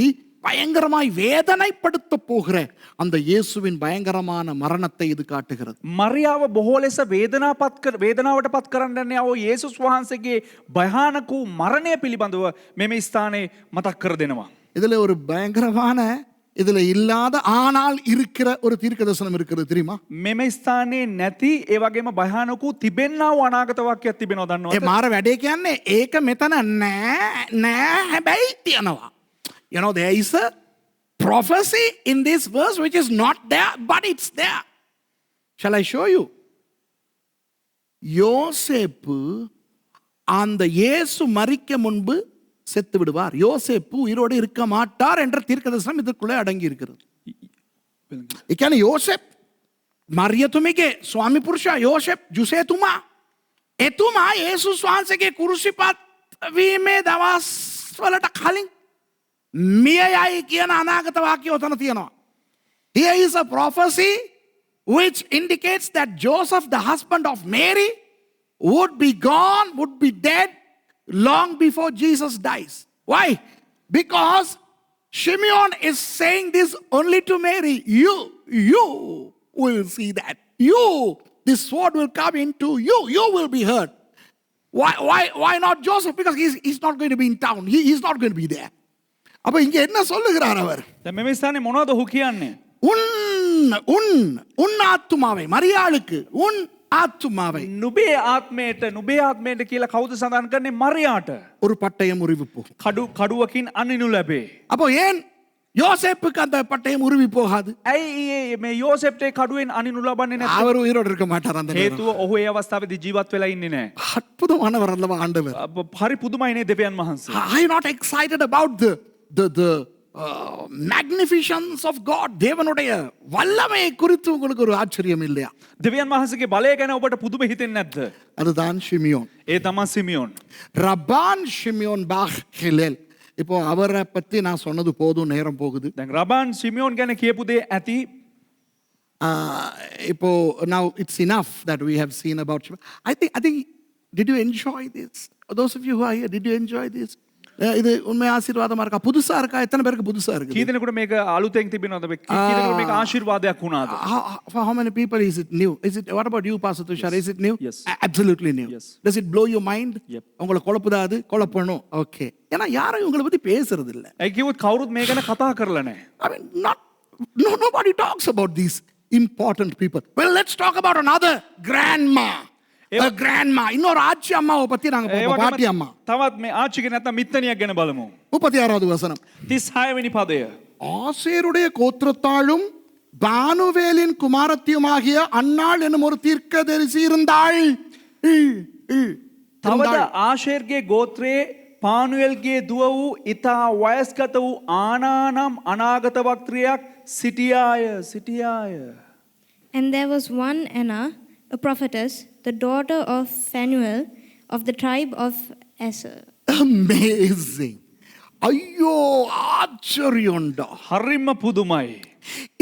பயங்கரமாய் வேதனைப்படுத்த போகிற அந்த இயேசுவின் பயங்கரமான மரணத்தை இது காட்டுகிறது. මරියාව බොහෝ ලෙස වේදනාවට පත් කරන්න යන යේසුස් වහන්සේගේ භයානක වූ මරණය පිළිබඳව මෙම ස්ථානයේ මතක් කර දෙනවා. இதுல ஒரு பயங்கரமான, இதுல இல்லாத ஆனால் இருக்கிற ஒரு தீர்க்க தரிசனம் இருக்கிறது தெரியுமா? මෙම ස්ථානයේ නැති ඒ වගේම භයානක වූ තිබෙන්නා වූ අනාගත වාක්‍යයක් තිබෙනවා ඒ දන්නවද? මාර වැඩේ කියන්නේ ඒක මෙතන නෑ හැබැයි තියනවා. You know, there is a prophecy in this verse which is not there, but it's there. Shall I show you? யோசேப்பு அந்த இயேசு மரிக்க முன்பு செத்து விடுவார். யோசேப்பு உயிரோடு இருக்க மாட்டார் என்ற தீர்க்கதரிசனம் இதற்குள்ளே அடங்கி இருக்கிறது. ඒ කියන්නේ යෝසෙප් මරියතුමිගේ ස්වාමි පුරුෂයා යෝසෙප් ජුසේතුමා එතුමා යේසුස් වහන්සේගේ කුරුසිපත් වීමේ දවස් වලට කලින් මිය යයි කියන අනාගත වාක්‍යය උතන තියෙනවා. Here is a prophecy which indicates that Joseph, the husband of Mary, would be gone, would be dead long before Jesus dies. Why? Because Simeon is saying this only to Mary. You will see that. This sword will come into you. You will be hurt. Why not Joseph? Because he's not going to be in town. He's not going to be there. அப்ப இங்க என்ன சொல்லுகிறார் அவர்? දැන් මෙම ස්ථානයේ මොනවද ඔහු කියන්නේ? உன் ஆத்துமாவை, மரியாளுக்கு உன் ஆத்துமாவை, නුඹේ ආත්මයට කියලා කවුද සඳහන් කරන්නේ? මරියාට. ஒரு பட்டயம் உருவி போகும். කඩුවකින් අනිනු ලැබේ. அப்போ ஏன் யோசேப்புக்கு அந்த பட்டயம் உருவி போகாது? ඇයි මේ යෝසෙප්ට කඩුවෙන් අනිනු ලබන්නේ නැත්තේ? அவர் உயிரோடு இருக்க மாட்டார் அந்த நேரம். හේතුව ඔහු ඒ අවස්ථාවේදී ජීවත් වෙලා ඉන්නේ නැහැ. அற்புதமானவர் அல்லவா ஆண்டவர். හරි පුදුමයි නේ දෙවියන් වහන්සේ. Are you not excited about the magnificence of God? தேவனுடைய வல்லமையை குறித்து உங்களுக்கு ஒரு ஆச்சரியம் இல்லையா? දෙවියන් වහන්සේගේ බලය ගැන ඔබට පුදුම හිතෙන්නේ නැද්ද? அதுதான் ஷிமியோன். ඒ තමයි සිමියෝන්. ரபான் ஷிமியோன் பாக் ஹிலேல். இப்போ அவரை பத்தி நான் சொன்னது போதும், நேரம் போகுது. දැන් රබාන් සිමියෝන් ගැන කියපු දේ ඇති. இப்போ now it's enough that we have seen about Shimon. I think did you enjoy this? Those of you who are here, did you enjoy this? இது உண்மை ஆசீர்வாதமா இருக்கா? புதுசா இருக்கா? எத்தனை பேருக்கு புதுசா இருக்கு? කී දෙනෙකුට මේක අලුතෙන් තිබෙනවද? කී දෙනෙකුට මේක ආශිර්වාදයක් වුණාද? For how many people is it new? What about you, Pastor Tushar? Is it new? Yes. Absolutely new. Yes. Does it blow your mind? Yep. உங்களை குழப்புதா? அது குழப்பணும். ஓகே. ஏன்னா யாரும் உங்களை பத்தி பேசுறது இல்ல. ඇයි කිව්වොත් කවුරුත් මේ ගැන කතා කරලා නැහැ. I mean, nobody talks about these important people. Well, let's talk about another grandma. A grandma. இன்னொரு ஆச்சி அம்மாவை பத்தி நாங்க பார்ப்போம். பாட்டி அம்மா. තවත් මේ ආච්චිගේ නැත්නම් මිත්තණියක් ගැන බලමු. 36வது வசனம். 36 වෙනි පදය. ஆசேருடைய கோத்திரத்தாளும் பானுவேலின் குமாரத்தியுமாகிய அன்னாள் என்னும் ஒரு தீர்க்கதரிசி இருந்தாள். තවද ආශේර්ගේ ගෝත්‍රයේ පානුවෙල්ගේ දුව වූ ඉතා වයස්ගත වූ ආනානම් අනාගත වක්ත්‍රයක් සිටියාය. And there was one Anna, a prophetess, the daughter of Phanuel of the tribe of Asher. Amazing. ஐயோ ஆச்சரியம்டா. හරිම පුදුමයි.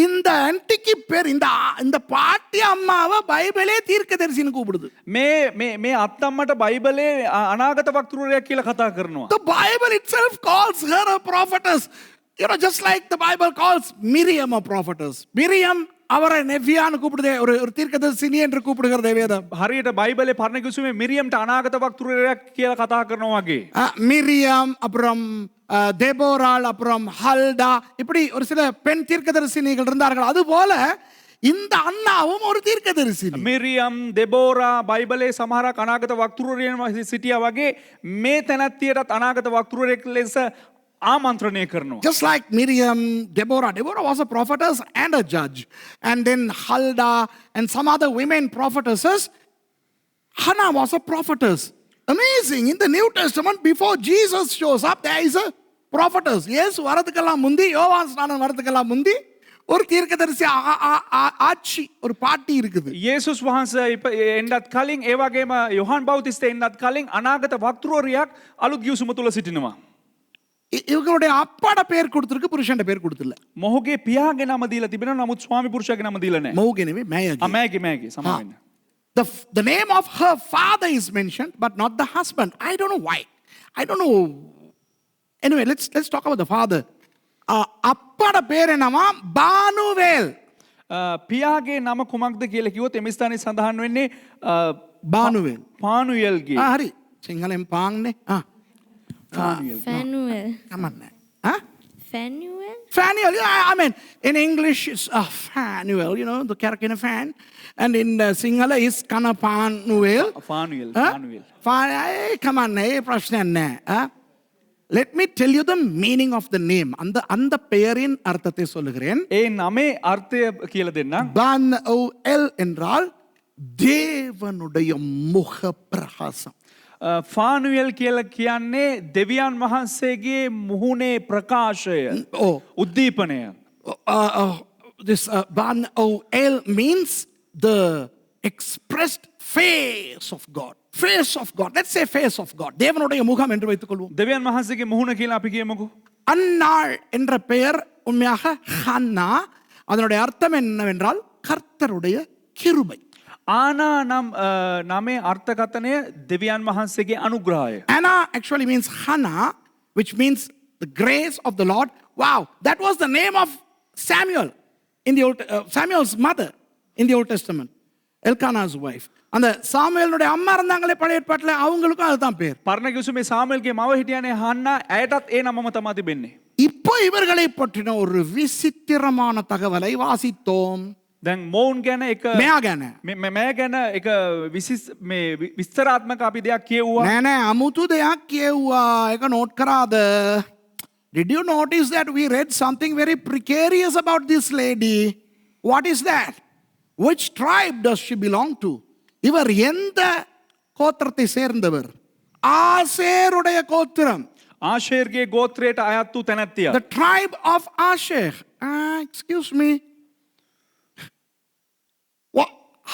இந்த ஆன்டிக்கு பேர் இந்த இந்த பாட்டி அம்மாவை பைபிளே தீர்க்கதரிசின்னு கூப்பிடுது. මේ අත්තම්මට බයිබලේ අනාගත වක්තෘරයක් කියලා කතා කරනවා. The Bible itself calls her a prophetess. You know, just like the Bible calls Miriam a prophetess. Miriam அவரை நெஃபியான்னு கூப்பிடுதே, ஒரு தீர்க்கதரிசினி என்று கூப்பிடுகிறதே வேதம். හරියට බයිබලේ පරණ කිව්වේ මිරියම්ට අනාගත වක්තෘරයක් කියලා කතා කරනවා වගේ. மிரியம், அப்புறம் தெபோராள், அப்புறம் ஹல்டா, இப்படி ஒரு சில பெண் தீர்க்கதரிசினிகள் இருந்தார்கள். அது போல இந்த அண்ணாவும் ஒரு தீர்க்கதரிசினி. මිරියම්, දෙබෝරා බයිබලේ සමහරක් අනාගත වක්තෘරයන් සිටියා වගේ මේ තැනැත්තියටත් අනාගත වක්තෘරයෙක් ලෙස ආමන්ත්‍රණය කරනවා. Just like Miriam, Deborah was a prophetess and a judge. And then Huldah and some other women prophetesses. Hannah was a prophetess. Amazing. In the New Testament, before Jesus shows up, there is a prophetess. Yes, வரதுக்கெல்லாம் முந்தி, யோவான் ஸ்நானம் வரதுக்கெல்லாம் முந்தி ஒரு தீர்க்கதரிசி ஆட்சி, ஒரு பாட்டி இருக்குது. යේසුස් වහන්සේ එන්නත් කලින් ඒ වගේම යොහන් බෞතිස්තේ එන්නත් කලින් අනාගත වක්තෘරයක් අලුත් ගිවිසුම තුල සිටිනවා. இவங்களுடைய அப்பாட பேர் கொடுத்திருக்கு, புருஷன் பேர் கொடுத்துல. මොහුගේ පියාගේ නම දීලා තිබෙනවා, නමුත් ස්වාමි පුරුෂයාගේ නම දීලා නැහැ. மௌகே නෙවෙයි, மேயகி. මෑගේ සමාව වෙන්න. The name of her father is mentioned, but not the husband. I don't know why. I don't know. Anyway, let's talk about the father. அப்பாட பேர் என்னமா? பானுவேல். පියාගේ නම කුමක්ද කියලා කිව්වොත් එමි ස්ථානයේ සඳහන් වෙන්නේ பானுவேல். පානුයෙල්ගේ. හරි. සිංහලෙන් පාන්නේ. Phanuel. Come on. Phanuel? Yeah, I mean, in English it's Phanuel, you know, the character in a fan. And in Sinhala is Kana Panuel. පානුවෙල්. Come on, prashna enna? Let me tell you the meaning of the name. அந்த பெயரின் அர்த்தத்தை சொல்லுகிறேன். ඒ නමේ අර්ථය කියලා දෙන්නම්. பானுவேல் என்றால் தேவனுடைய முக பிரகாசம். ෆානුවෙල් කියලා කියන්නේ දෙවියන් වහන්සේගේ මුහුණේ ප්‍රකාශය. උද්දීපනය. This Banuel means the expressed face of God. Face of God. Let's say face of God. தேவனுடைய முகம் என்று வைத்துக் கொள்வோம். දෙවියන් වහන්සේගේ මුහුණ කියලා අපි කියමුකෝ. அன்னாள் என்ற பெயர் உண்மையாக ஹன்னா. அதனுடைய அர்த்தம் என்னவென்றால் கர்த்தருடைய கிருபை. ආනා නම් නමේ අර්ථකථනය දෙවියන් වහන්සේගේ අනුග්‍රහය. Anna actually means Hannah, which means the grace of the Lord. Wow, that was the name of Samuel in the Samuel's mother in the Old Testament. Elkanah's wife. அந்த சாமுவேலுடைய அம்மா இருந்தாங்களே பழைய ஏற்பாட்டில், அவங்களுக்கும் அதுதான் பேர். පරණ කිව්වේ සාමුවෙල්ගේ මව හිටියානේ හන්නා, ඇයටත් ඒ නමම තමයි තිබෙන්නේ. இப்போ இவர்களை பற்றின ஒரு விசித்திரமான தகவலை வாசித்தோம். දැන් මොවුන් ගැන එක මෙයා ගැන. මෑ ගැන එක විස්තරාත්මක අපි දෙයක් කියවුවා. නෑ අමුතු දෙයක් කියවුවා. ඒක නෝට් කරාද? Did you notice that we read something very precarious about this lady? What is that? Which tribe does she belong to? இவர் எந்த கோத்திரத்தை சேர்ந்தவர்? ஆசேருடைய கோத்திரம். ආශේර්ගේ ගෝත්‍රයට අයත් වූ තැනැත්තිය. The tribe of Asher. Excuse me.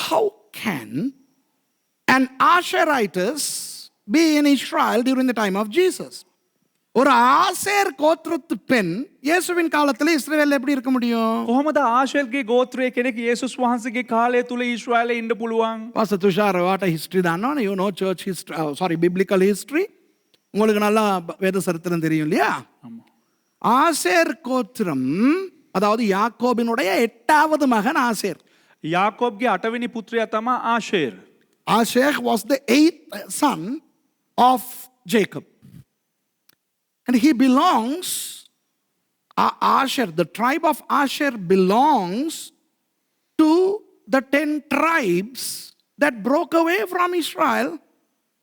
How can an Asherites be in Israel during the time of Jesus? ஒரு ஆசேர் கோத்திரத்து பெண் இயேசுவின் காலத்தில் இஸ்ரவேல்ல எப்படி இருக்க முடியும்? කොහොමද ආශේර්ගේ ගෝත්‍රයේ කෙනෙක් යේසුස් වහන්සේගේ කාලය තුල ඊශ්‍රායලේ ඉන්න පුළුවන්? Pastor Tushar, what a history தானோ? You know church history, biblical history. உங்களுக்கு நல்லா வேத சரித்திரம் தெரியும் இல்லையா? ஆசேர் கோத்திரம், அதாவது யாக்கோபினுடைய 8வது மகன் ஆசேர். යාකෝබ්ගේ 8වෙනි පුත්‍රයා තමයි ආශේර්. Asher was the 8th son of Jacob. And he belongs, Asher, the tribe of Asher belongs to the 10 tribes that broke away from Israel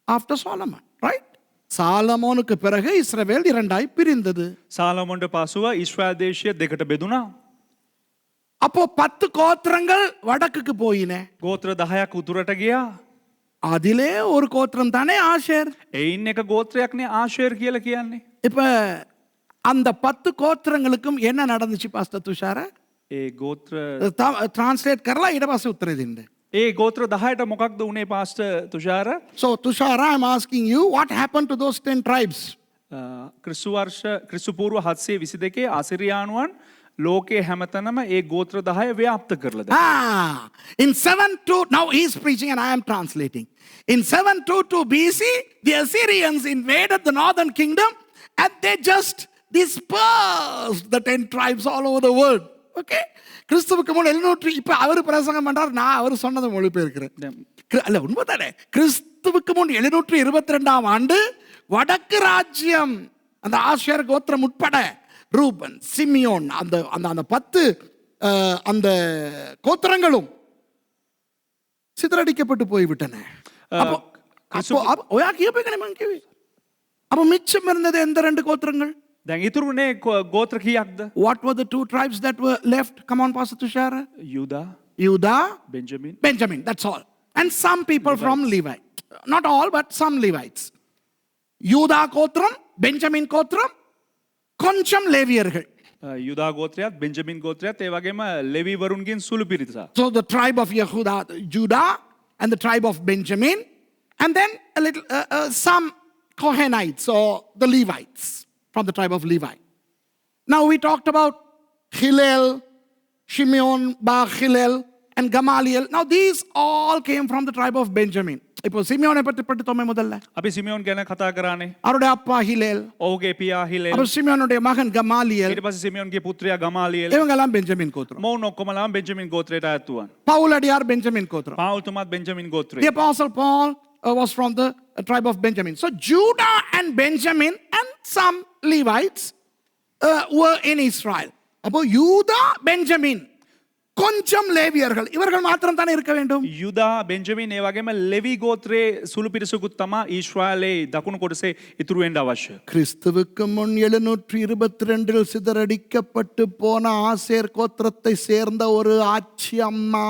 after Solomon, right? சாலமோனுக்கு பிறகு இஸ்ரவேல் இரண்டாய் பிரிந்தது. සාලොමොන්ට පසුව ඊශ්‍රායල් දේශය දෙකට බෙදුණා. அப்போ 10 கோத்திரங்கள் வடக்குக்கு போயின. ගෝත්‍ර 10ක් උතුරට ගියා. அதிலே ஒரு கோத்திரம் தானே ஆஷேர். එයින් එක ගෝත්‍රයක්නේ ආශේර් කියලා කියන්නේ. இப்ப அந்த 10 கோத்திரங்களுக்கும் என்ன நடந்துச்சு பாஸ்டர் துஷார? ඒ ගෝත්‍ර டிரான்ஸ்லேட் කරලා ඊට පස්සේ උත්තරේ දෙන්න. ඒ ගෝත්‍ර 10ට මොකක්ද උනේ pastor Thushara? So Tushara, I'm asking you, what happened to those 10 tribes? ක්‍රිස්තු පූර්ව 722 අසිරියානුවන් ලෝකයේ හැමතැනම ඒ ගෝත්‍ර 10 ව්‍යාප්ත කරලා දැම්මා. In 722, now he's preaching and I am translating. In 722 BC, the Assyrians invaded the northern kingdom and they just dispersed the 10 tribes all over the world. Okay? கிறிஸ்துவுக்கு முன் 700 இப்ப அவர் பிரசங்கம் பண்றார், நான் அவர் சொன்னதை மொழிபெயர்க்கிறேன். அல்ல உண்மைதானே? கிறிஸ்துவுக்கு முன் 722ஆம் ஆண்டு வடக்கு ராஜ்யம் அந்த ஆஷேர் கோத்திரம் உட்பட ரூபன், சிமியோன், அந்த அந்த அந்த 10 அந்த கோத்திரங்களும் சிதறடிக்கப்பட்டு போய்விட்டன. அப்போ மிச்சம் இருந்தது எந்த 2 கோத்திரங்கள்? දැන් ඉතුරුනේ ගෝත්‍ර කීයක්ද? What were the 2 tribes that were left? Come on, Pastor Tushara. යුදා, Judah, Benjamin. Benjamin, that's all. And some people from Levi. Not all, but some Levites. யூதா கோத்திரம், பெஞ்சமின் கோத்திரம், கொஞ்சம் லேவியர்கள். යුදා ගෝත්‍රයත් බෙන්ජමින් ගෝත්‍රයත් ඒ වගේම ලෙවි වරුන්ගෙන් සුළු පිරිසක්. So the tribe of Yehuda, Judah, and the tribe of Benjamin, and then a little some Kohenites or the Levites from the tribe of Levi. Now we talked about Hillel, Shimeon, Bar Hillel, and Gamaliel. Now these all came from the tribe of Benjamin. இப்போ சிமியோனை பற்றி படித்தோமே முதல்ல. අපි සිමිயோන් ගැන කතා කරානේ. அவருடைய அப்பா ஹிலேல், ඔහුගේ පියා හිලෙල්. அப்புறம் சிமியோனுடைய மகன் கமாலியல், ඊට පස්සේ සිමිயோන්ගේ පුත්‍රයා ගමාලියෙල්. இவங்க எல்லாம் பெஞ்சமின் கோத்திரம். මොවුන් ඔක්කොමලාම බෙන්ජමින් ගෝත්‍රයට අයත්තුවන්. பவுலடியார் பெஞ்சமின் கோத்திரம். පාවුල්තුමාත් Benjamin ගෝත්‍රය. The apostle Paul was from the tribe of Benjamin. So Judah and Benjamin and some Levites were in Israel. அப்போ யூதா, பெஞ்சமின், கொஞ்சம் லேவியர்கள், இவர்கள் மாத்திரம் தானே இருக்க வேண்டும். යුදා බෙන්ජමින් ඒ වගේම ලෙවි ගෝත්‍රයේ සුළු පිරිසකුත් තමයි ඊශ්‍රායලේ දකුණු කොටසේ ඉතුරු වෙන්න අවශ්‍ය. கிறிஸ்துவுக்கு முன் 722 சிதறடிக்கப்பட்டு போன ஆசேர் கோத்திரத்தை சேர்ந்த ஒரு ஆட்சி அம்மா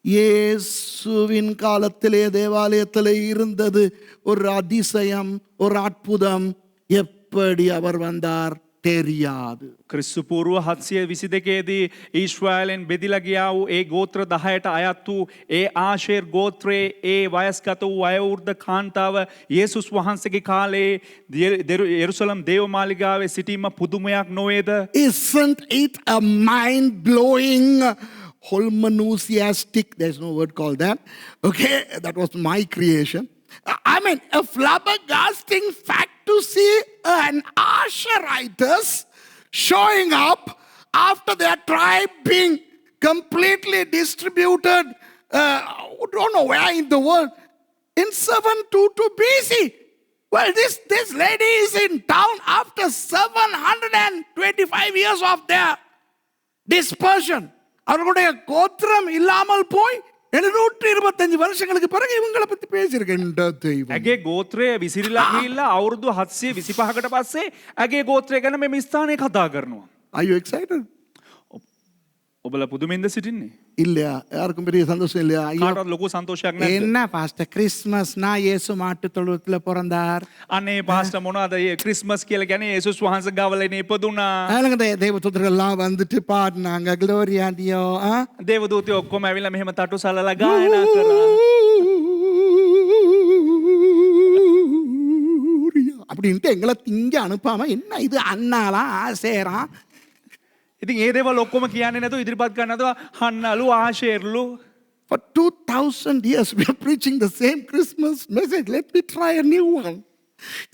இயேசுவின் காலத்திலே தேவாலயத்திலே இருந்தது. ஒரு அதிசயம், ஒரு அற்புதம். எப்படி அவர் வந்தார் தெரியாது. ක්‍රිස්තු පූර්ව 722 දී ඊශ්‍රායලෙන් බෙදිලා ගියා වූ ඒ ගෝත්‍ර 10ට අයත් වූ ඒ ආශේර් ගෝත්‍රයේ ඒ වයස්ගත වූ වයෝවෘද්ධ කාන්තාව යේසුස් වහන්සේගේ කාලේ යෙරුසලම් දේවමාලිගාවේ සිටීම පුදුමයක් නොවේද? Isn't it a mind blowing, Holmanusiastic, there's no word called that. Okay, that was my creation. I mean, a flabbergasting fact to see an Asherites showing up after their tribe being completely distributed, don't know where in the world, in 722 BC. Well, this lady is in town after 725 years of their dispersion. அவர்களுடைய கோத்திரம் இல்லாமல் போய் 725 வருஷங்களுக்கு பிறகு இவங்களை பத்தி பேசியிருக்கேன். ඇගේ ගෝත්‍රය විසිරිලා ගිහිල්ලා අවුරුදු 725කට පස්සේ ඇගේ ගෝත්‍රය ගැන මේ ස්ථානයේ කතා කරනවා. Are you excited? ඔබලා පුදුමෙන්ද සිටින්නේ? இல்லையா? யாருக்கும் பெரிய சந்தோஷம் இல்லையா? කාටවත් ලොකු සන්තෝෂයක් නැද්ද? என்ன பாஸ்டர், கிறிஸ்மஸ்னா இயேசு மாட்டு தொழுவத்துல பிறந்தார். අනේ පාස්ටර් මොනවද මේ ක්‍රිස්මස් කියලා කියන්නේ? යේසුස් වහන්සේ ගාවලනේ ඉපදුනා. அதனால தேவதூதர்கள் எல்லாம் வந்துட்டு பாடினாங்க, க்ளோரியா டியோ. දේවදූතයෝ ඔක්කොම ඇවිල්ලා මෙහෙම තටු සලලා ගායනා කරා. அப்படின்ட்டு எங்களை திங்க அனுப்பாம, என்ன இது அண்ணாலா ஆசேரா? ඉතින් ඒ දේවල් ඔක්කොම කියන්නේ නැතුව ඉදිරිපත් කරන්න නැතුව හන්නලු ආශේර්ලු. For 2000 years we are preaching the same Christmas message. Let me try a new one.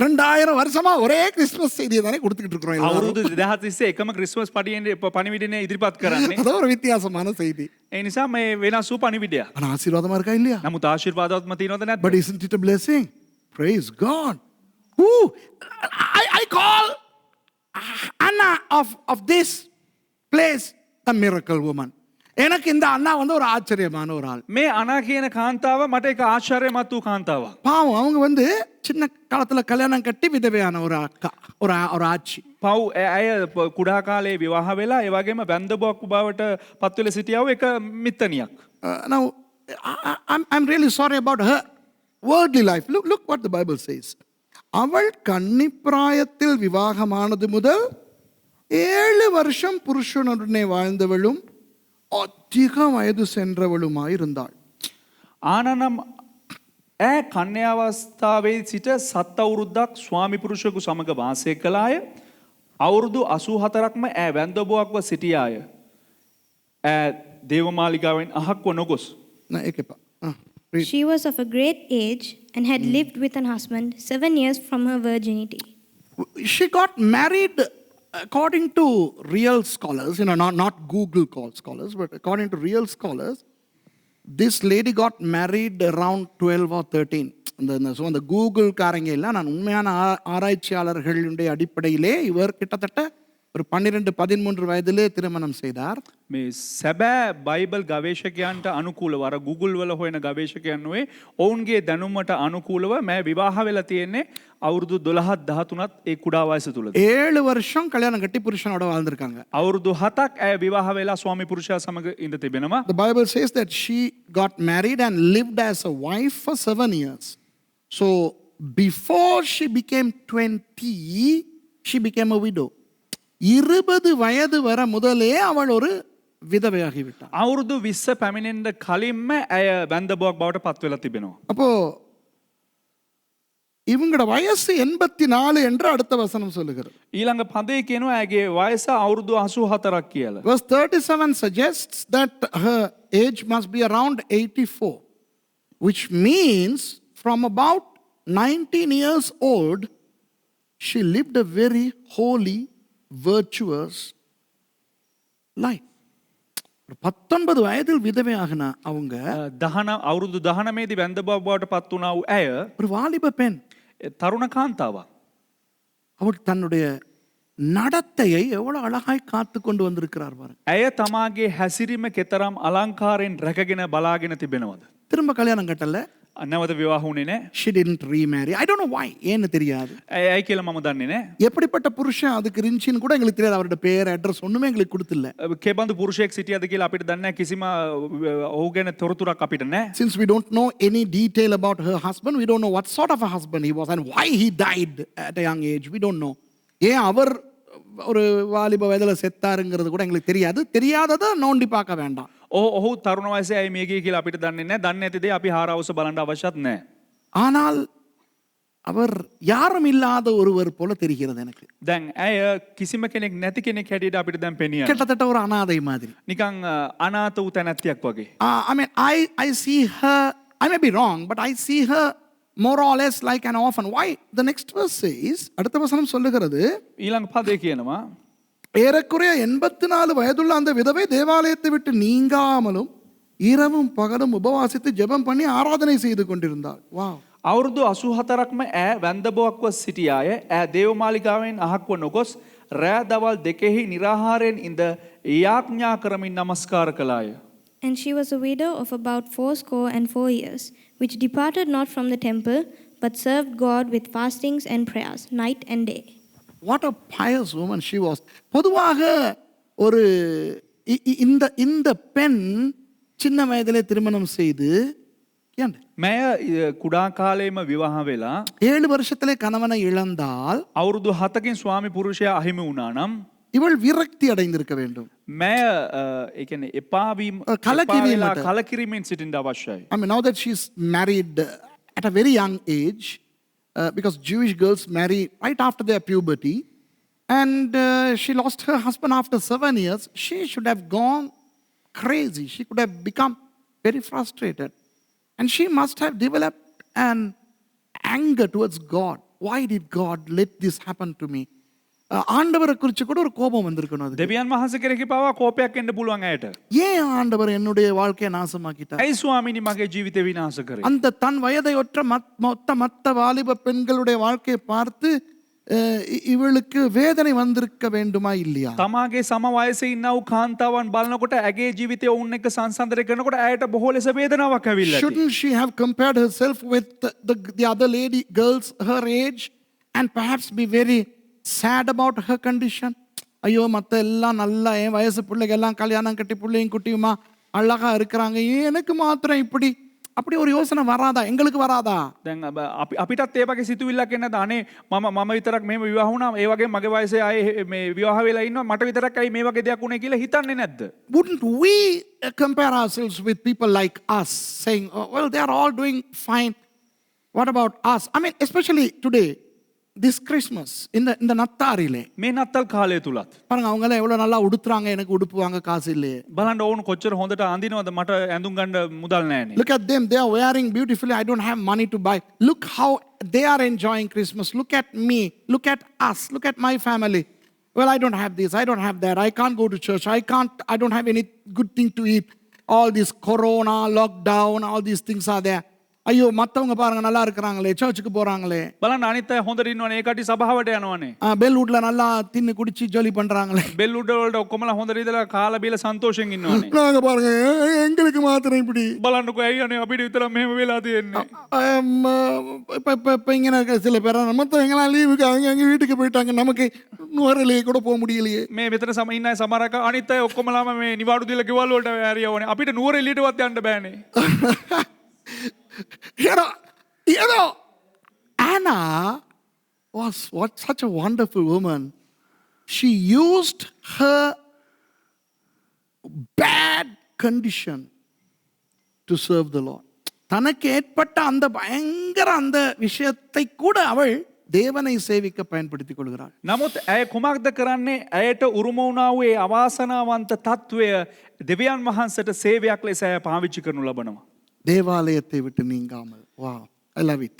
2000 வருஷமா ஒரே கிறிஸ்மஸ் செய்தியை தானே கொடுத்துக்கிட்டு இருக்கிறோம். අවුරුදු 2030 එකම ක්‍රිස්මස් පණිවිඩනේ ඉදිරිපත් කරන්නේ. அது ஒரு வித்தியாசமான செய்தி. ඒ නිසා මේ වෙනස් වූ පණිවිඩයක්. ஆனா ஆசீர்வாதமா இருக்கா இல்லையா? නමුත් ආශිර්වාදවත්ම තියෙනවද නැද්ද? But isn't it a blessing? Praise God. Who I call Anna of this place a miracle woman. எனக்கு இந்த அண்ணா வந்து ஒரு ஆச்சரியமான ஒரு ஆள். මේ අනා කියන කාන්තාව මට එක ආශ්චර්යමත් වූ කාන්තාවක්. பாவம் அவங்க வந்து சின்ன காலத்துல கல்யாணம் கட்டி விதவையான ஒரு அக்கா, ஒரு ஆச்சி. පව් ඇය කුඩා කාලේ විවාහ වෙලා ඒ වගේම වැන්දබොක් බවට පත්වෙලා සිටියව එක මිත්තණියක්. Now I'm really sorry about her worldly life. Look what the Bible says. அவள் கன்னிப்பிராயத்தில் விவாகமானது முதல் 7 வருஷம் புருஷனுடனே வாழ்ந்தவளும் அதிக வயது சென்றவளுமாயிருந்தாள். ආනනම් ඇ කන්‍යාවස්ථාවේ සිට 7 අවුරුද්දක් ස්වාමි පුරුෂයෙකු සමග වාසය කළාය. අවුරුදු 84ක්ම ඇ වැන්දබුවක්ව සිටියාය. ඇ දේවමාලිගාවෙන් අහක්ව නොගොස්. ඒකපා. read. She was of a great age and had lived with an husband 7 years from her virginity. She got married according to real scholars, not Google scholars, but according to real scholars, this lady got married around 12 or 13. அந்த Google காரங்க எல்லாம் நான் உண்மையான ஆராய்ச்சியாளர்களுடைய அடிப்படையிலே இவர் கிட்டத்தட்ட ஒரு 12-13 வயதிலே திருமணம் செய்தார். මේ සැබෑ බයිබල් ගවේෂකයන්ට අනුකූලව අර Google වල හොයන ගවේෂකයන් නොවේ ඔවුන්ගේ දැනුමට අනුකූලව මම විවාහ වෙලා තියෙන්නේ අවුරුදු 12 13ත් ඒ කුඩා වයස තුලද 7 வருஷம் கல்யாணம் கட்டி புருஷனோட வாழ்ந்திருக்காங்க. අවුරුදු 7ක් ඇය විවාහ වෙලා ස්වාමි පුරුෂයා සමග ඉඳ තිබෙනවා. The Bible says that she got married and lived as a wife for 7 years. So before she became 20, she became a widow. 20 வயது வர முதலே அவள் ஒரு விதவையாகி விட்டாள். අවුරුදු 20 පැමිණෙන්න කලින්ම ඇය වැන්දබුවක් බවට පත් වෙලා තිබෙනවා. அப்போ இவங்களோட வயசு 84 என்று அடுத்த வசனம் சொல்லுகிறது. ඊළඟ පදේ කියනවා ඇගේ වයස අවුරුදු 84ක් කියලා. Verse 37 suggests that her age must be around 84, which means from about 19 years old she lived a very holy, virtuous life. 19 வயதில் விதவையாகின அவங்க අවුරුදු 19 දී වැන්දබුවක් බවට පත් වුණා වූ ඇය ஒரு வாலிப பெண். තරුණ කාන්තාවක්. அவள் தன்னுடைய நடத்தையை எவ்வளவு அழகாய் காத்து கொண்டு வந்திருக்கிறார் பாருங்க. ඇය තමාගේ හැසිරීම කෙතරම් අලංකාරයෙන් රැකගෙන බලාගෙන තිබෙනවද? திரும்ப கல்யாணம் கட்டல. නැවත විවාහ වුණේ නැහැ. She didn't remarry. I don't know why. ஏன்னு தெரியாது. ඇයි කියලා මම දන්නේ නැහැ. எப்படிப்பட்ட புருஷன் அதுக்கு இருந்துச்சுன்னு கூட எங்களுக்கு தெரியாது. அவரோட பேர் அட்ரஸ் ஒண்ணுமே எங்களுக்கு கொடுத்தில்ல. කෙබඳු පුරුෂයෙක් සිටියද කියලා අපිට දන්නේ නැහැ. කිසිම ඔහු ගැන තොරතුරක් අපිට නැහැ. Since we don't know any detail about her husband, we don't know what sort of a husband he was and why he died at a young age. We don't know. ஏன் அவர் ஒரு வாலிப வயதுல செத்தாருங்கிறது கூட எங்களுக்கு தெரியாது. தெரியாததை நோண்டி பார்க்க வேண்டாம். ඔහු තරුණ වයසේ ඇයි මේ ගියේ කියලා අපිට දන්නේ නැහැ. දන්නේ නැති දේ අපි හාරවස බලන්න අවශ්‍යත් නැහැ. ஆனால் அவர் யாரும் இல்லாத ஒருவர் போல தெரிகிறது எனக்கு. දැන් ඇය කිසිම කෙනෙක් නැති කෙනෙක් හැටියට අපිට දැන් පෙනියනවා. கிட்டத்தட்ட ஒரு அனாதை மாதிரி. නිකන් අනාථ වූ තැනැත්තියක් වගේ. I mean, I see her, I may be wrong, but I see her more or less like an orphan. Why? The next verse says, அடுத்த வசனம் சொல்லுகிறது, ඊළඟ පදේ කියනවා ஏறக்குறைய 84 வயதுள்ள அந்த விதவை தேவாலயத்தை விட்டு நீங்காமலும் இரவும் பகலும் உபவாசித்து ஜெபம் பண்ணி ஆராதனை செய்து கொண்டிருந்தாள். வாவ். අවුරුදු 84ක්ම ඇය වැන්දබුවක්ව සිටියාය. ඇය දේවමාලිගාවෙන් අහක්ව නොගොස් රෑ දවල් දෙකෙහි निराහාරයෙන් ඉඳ යාඥා කරමින් නමස්කාර කළාය. And she was a widow of about 84 years, which departed not from the temple, but served God with fastings and prayers, night and day. What a pious woman she was. பொதுவாக ஒரு இந்த பெண் சின்ன வயதிலே திருமணம் செய்து මැය කුඩා කාලේම විවාහ වෙලා 7 வருஷத்திலே கணவனை இழந்தால் අවුරුදු 7කින් ස්වාමි පුරුෂයා අහිමි වුණා නම් இவள் விரக்தி அடைந்திருக்க வேண்டும். මැය ඒ කියන්නේ එපා වීම කලකිරීමෙන් සිටින්න අවශ්‍යයි. I mean, now that she's married at a very young age, because Jewish girls marry right after their puberty, and she lost her husband after 7 years, she should have gone crazy. She could have become very frustrated. And she must have developed an anger towards God. Why did God let this happen to me? ஆண்டவரை குறித்து கூட ஒரு கோபம் வந்திருக்கணும். அது දෙවියන් වහන්සේ කෙරෙහි පවා කෝපයක් එන්න පුළුවන් ඇයට. ஏன் ஆண்டவர் என்னுடைய வாழ்க்கையை நாசமாக்கிட்டார்? ඇයි ස්වාමීනි මගේ ජීවිතේ විනාශ කරේ? அந்த தன் வயதை ஒற்ற மத்த வாலிப பெண்களுடைய வாழ்க்கையை பார்த்து இவளுக்கு வேதனை வந்திருக்க வேண்டுமா இல்லையா? තමාගේ සම වයසේ ඉන්නා වූ කාන්තාවන් බලනකොට ඇගේ ජීවිතය ඔවුන් එක්ක සංසන්දනය කරනකොට ඇයට බොහෝ ලෙස වේදනාවක් ඇවිල්ලා ඇති. Shouldn't she have compared herself with the other lady girls her age and perhaps be very sad about her condition? ஐயோ மற்ற எல்லாம் நல்லா என் வயசு பிள்ளைங்க எல்லாம் கல்யாணம் கட்டி பிள்ளையும் குட்டியுமா அழகா இருக்கிறாங்க, எனக்கு மாத்திரம் இப்படி, அப்படி ஒரு யோசனை வராதா? எங்களுக்கு வராதா? දැන් අපිටත් ඒ වගේ සිතුවිල්ලක් එන්නේ නැද්ද? අනේ මම විතරක් මෙහෙම විවාහ වුණා, ඒ වගේ මගේ වයසේ ආයේ මේ විවාහ වෙලා ඉන්නවා, මට විතරක් ඇයි මේ වගේ දෙයක් උනේ කියලා හිතන්නේ නැද්ද? Wouldn't we compare ourselves with people like us, saying, oh, well, they are all doing fine. What about us? I mean, especially today, this Christmas, in the நத்தாரிலே මේ නත්තල් කාලය තුලත් பாருங்க, அவங்க எல்லாம் எவ்வளவு நல்லா உடுத்துறாங்க, எனக்கு உடுப்பு வாங்க காசு இல்லையே. බලන්න ඕන කොච්චර හොඳට අඳිනවද, මට ඇඳුම් ගන්න මුදල් නැහැනේ. Look at them, they are wearing beautifully, I don't have money to buy. Look how they are enjoying Christmas. Look at me, look at us, look at my family. Well, I don't have this, I don't have that, I can't go to church, I don't have any good thing to eat. All this corona, lockdown, all these things are there. ஐயோ மற்றவங்க பாருங்க நல்லா இருக்கிறாங்களே, சர்ச்சுக்கு போறாங்களே, බලන්න අනිත් අය හොඳට ඉන්නවනේ, ඒ කටි සභාවට යනවනේ, பெல்வுட்ல நல்லா தின்னு குடிச்சு ஜாலி பண்றாங்களே, බෙල් උඩ වලට ඔක්කොමලා හොඳට ඉඳලා කාලා බීලා සන්තෝෂෙන් ඉන්නවනේ. நாங்க பாருங்க எங்களுக்கு மாத்திரம் இப்படி. බලන්නකෝ ඇයි අනේ අපිට විතරක් මෙහෙම වෙලා තියෙන්නේ. இப்போ இங்கே இருக்க சில பேர் மற்றவங்களாம் லீவுக்கு அவங்க வீட்டுக்கு போயிட்டாங்க, நமக்கு நுவரலையே கூட போக முடியலையே. මේ මෙතන ඉන්න අය සමහරක් අනිත් අය ඔක්කොමලාම මේ නිවාඩු දීලා ගෙවල් වලට ඇරියවනේ, අපිට නුවර එළියටවත් යන්න බෑනේ. You know, Anna was such a wonderful woman. She used her bad condition to serve the Lord. தனக்கு ஏற்பட்ட அந்த பயங்கர அந்த விஷயத்தை கூட அவள் தேவனை சேவிக்க பயன்படுத்திக் கொள்கிறாள். නමුත් ඇය කුමක්ද කරන්නේ? ඇයට උරුම වුණා වූ ඒ අවාසනාවන්ත තත්වය දෙවියන් වහන්සේට සේවයක් ලෙස ඇය පාවිච්චි කරනු ලබනවා. தேவாலயத்தை விட்டு நீங்காமல். Wow, I love it.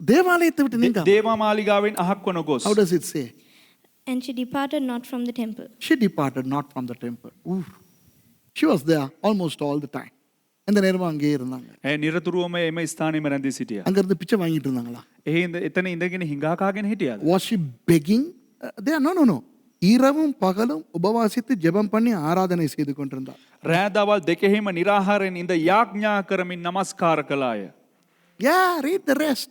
தேவாலயத்தை விட்டு நீங்காமல். දේවා මාලිගාවෙන් අහක් වන ගොස්. How does it say? And she departed not from the temple. She departed not from the temple. Ooh. She was there almost all the time. அந்த நேரமா அங்கேயே இருந்தாங்க. ඇය නිරතුරුවම එම ස්ථානෙම රැඳී සිටියා. அங்கிருந்து பிச்சை வாங்கிட்டு இருந்தாங்களா? එතන ඉඳගෙන හිඟා කාගෙන හිටියාද? Was she begging? There, no. இரவும் பகலும் உபவாசித்து ஜெபம் பண்ணி ஆராதனை செய்து கொண்டிருந்தார். රෑදවල් දෙකෙහිම निराහාරයෙන් ඉඳ යාඥා කරමින් නමස්කාර කළාය. Yeah, read the rest.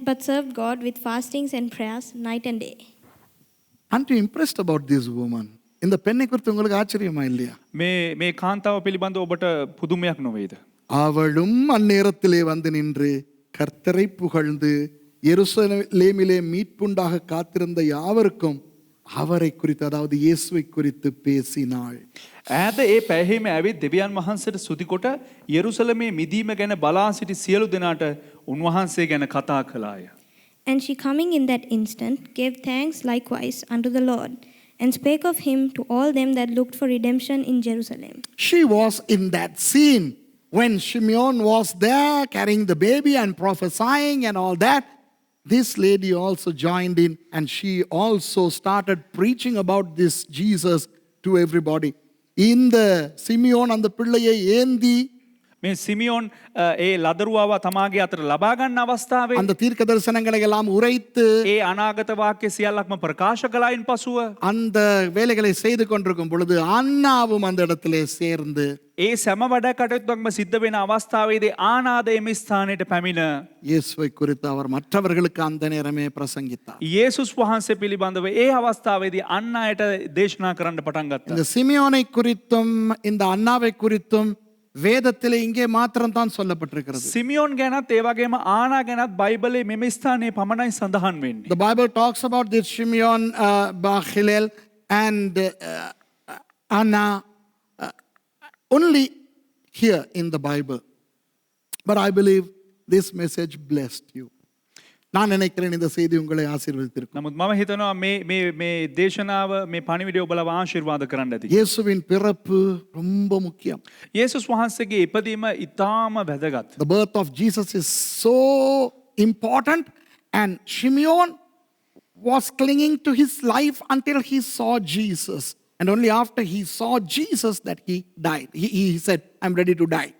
But served God with fastings and prayers night and day. Aren't you impressed about this woman? இந்த பெண்ணை குறித்து உங்களுக்கு ஆச்சரியமா இல்லையா? මේ කාන්තාව පිළිබඳව ඔබට පුදුමයක් නොවේද? அவளும் அந்நேரத்திலே வந்து நின்று கர்த்தரை புகழ்ந்து எருசலேமிலே மீட்புண்டாக காத்திருந்த யாவருக்கும் அவரை குறித்து, அதாவது இயேசுவை குறித்து பேசினாள். ඈද ඒ පැහැීම ඇවිත් දෙවියන් වහන්සේට ස්තුති කොට යෙරුසලමේ මිදීම ගැන බලා සිටි සියලු දෙනාට උන්වහන්සේ ගැන කතා කළාය. And she coming in that instant gave thanks likewise unto the Lord, and spake of him to all them that looked for redemption in Jerusalem. She was in that scene when Simeon was there carrying the baby and prophesying and all that. This lady also joined in and she also started preaching about this Jesus to everybody. இந்த Simeon அந்த பிள்ளையை ஏந்தி මේ සිමියෝන් ඒ ලදරුවාව තමාගේ අතට ලබා ගන්න අවස්ථාවේ அந்த தீர்க்க தரிசனங்களை எல்லாம் உரைத்து ඒ අනාගත වාක්‍ය සියල්ලක්ම ප්‍රකාශ කළායින් පසුව அந்த வேலைகளை செய்து கொண்டிருக்கும் பொழுது அன்னாவும் அந்த இடத்திலே சேர்ந்து ඒ සෑම වැඩ කටයුත්තක්ම සිද්ධ වෙන අවස්ථාවේදී ආනාද එම ස්ථානයට පැමිණ இயேசுவை குறித்து அவர் மற்றவர்களுக்கு அந்த நேரமே பிரசங்கித்தார். යේසුස් වහන්සේ පිළිබඳව ඒ අවස්ථාවේදී අන් අයට දේශනා කරන්න පටන් ගත්තා. இந்த சிமியோனை குறித்தும் இந்த அன்னாவை குறித்தும் வேதத்திலே இங்கே மாத்திரம் தான் சொல்லப்பட்டிருக்கிறது. සිමියෝන් ගැනත් ඒ වගේම ආනා ගැනත් බයිබලයේ මෙම ස්ථානයේ පමණයි සඳහන් වෙන්නේ. The Bible talks about this Simeon, Hillel and Anna only here in the Bible. But I believe this message blessed you. நான் நினைக்கிறேன் இந்த செய்தி உங்களை ஆசீர்வதித்திருக்கும். නමුත් මම හිතනවා මේ දේශනාව මේ පණිවිඩය ඔබලව ආශිර්වාද කරන්න ඇති. இயேசுவின் பிறப்பு ரொம்ப முக்கியம். යේසුස් වහන්සේගේ ඉපදීම ඉතාම වැදගත්. The birth of Jesus is so important and Simeon was clinging to his life until he saw Jesus. And only after he saw Jesus that he died. He said, I'm ready to die.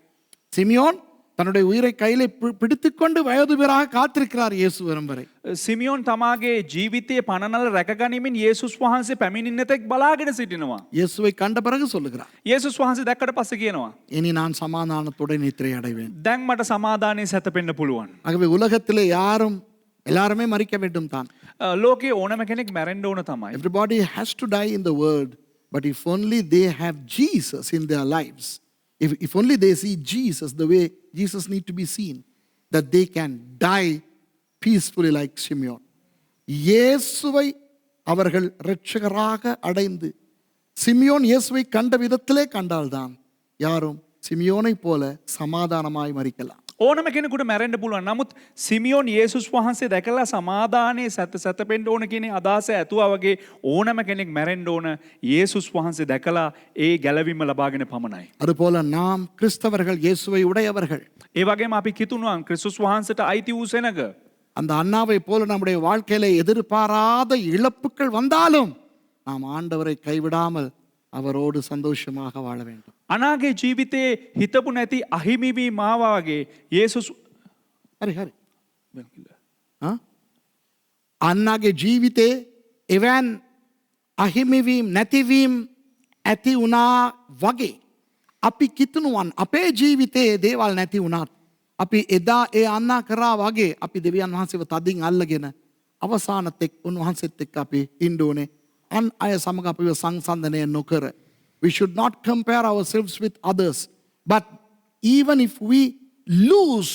Simeon தன்னுடைய உயிரை கையிலே பிடித்துக்கொண்டு வயது பேராக காத்திருக்கிறார் இயேசு வரும் வரை. සිමියෝන් තමාගේ ජීවිතයේ පණනල රැකගනිමින් යේසුස් වහන්සේ පැමිණෙන්න තෙක් බලාගෙන සිටිනවා. இயேசுவை கண்ட பிறகு சொல்லுகிறார், යේසුස් වහන්සේ දැක්කට පස්සේ කියනවා இனி நான் சமாதானத்துடன் நித்திரை அடைவேன். දැන් මට සමාදානයේ සැතපෙන්න පුළුවන්. ஆகவே உலகத்திலே எல்லாருமே மறிக்க வேண்டும் தான். ලෝකයේ ඕනම කෙනෙක් මැරෙන්න ඕන තමයි. Everybody has to die in the world, but if only they have Jesus in their lives, if only they see Jesus the way Jesus need to be seen, that they can die peacefully like Simeon. இயேசுவை அவர்கள் இரட்சகராக அடைந்து Simeon இயேசுவை கண்ட விதத்திலே கண்டால்தான் யாரும் சிமியோனை போல சமாதானமாய் மறிக்கலாம். ඕනම කෙනෙකුට මැරෙන්න පුළුවන්. නමුත් සිමියෝන් යේසුස් වහන්සේ දැකලා සමාදානයේ සැතපෙන්න ඕන කියන අදහස ඇතුවා වගේ ඕනම කෙනෙක් මැරෙන්න ඕන යේසුස් වහන්සේ දැකලා ඒ ගැලවීම ලබාගෙන පමණයි. அதுபோல நாம் கிறிஸ்தவர்கள் இயேசுவை உடையவர்கள். ඒ වගේම අපි කිතුණුවන් ක්‍රිස්තුස් වහන්සේට අයිති වූ සෙනග. அந்த அண்ணாவை போல நம்முடைய வாழ்க்கையில எதிர்பாராத இழப்புகள் வந்தாலும் நாம் ஆண்டவரை கைவிடாமல் அவரோடு சந்தோஷமாக வாழ வேண்டும். අනාගේ ජීවිතයේ හිතපු නැති අහිමිවී මාවා වගේ යේසුස් හරි අන්නගේ ජීවිතේ එවන් අහිමිවීම් නැතිවීම් ඇති වුණා වගේ අපි කිතුනුවන් අපේ ජීවිතයේ දේවල් නැති වුණත් අපි එදා ඒ අන්නා කරා වගේ අපි දෙවියන් වහන්සේව තදින් අල්ලගෙන අවසානත් එක් උන්වහන්සේත් එක්ක අපි ඉන්න ඕනේ. අන් අය සමග අපිව සංසන්දනය නොකර. We should not compare ourselves with others. But even if we lose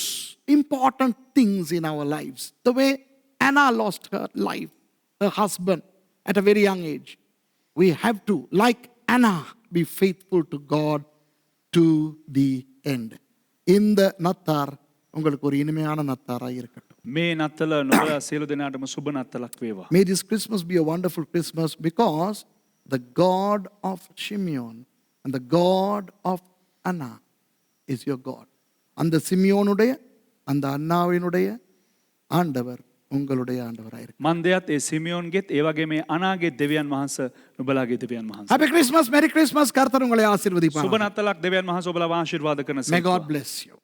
important things in our lives, the way Anna lost her life, her husband, at a very young age, we have to, like Anna, be faithful to God to the end. இந்த நத்தார் உங்களுக்கு ஒரு இனிமையான நத்தாராக இருக்கட்டும். මේ නත්තල නොබලා සියලු දෙනාටම සුබ නත්තලක් වේවා. May this Christmas be a wonderful Christmas because the God of Simeon and the God of Anna is your God. அந்த சிமியோனுடைய அந்த அன்னாவினுடைய ஆண்டவர் உங்களுடைய ஆண்டவராக இருக்கு. මන්දයත් ඒ සිමියෝන්ගෙත් ඒ වගේ මේ අනාගේ දෙවියන් වහන්සේ නුබලාගේ දෙවියන් වහන්සේ. Happy Christmas, Merry Christmas. கர்த்தர் உங்களை ஆசீர்வதிப்பார். සුබ නත්තලක් දෙවියන් වහන්සේ ඔබලා ආශිර්වාද කරන May God bless you.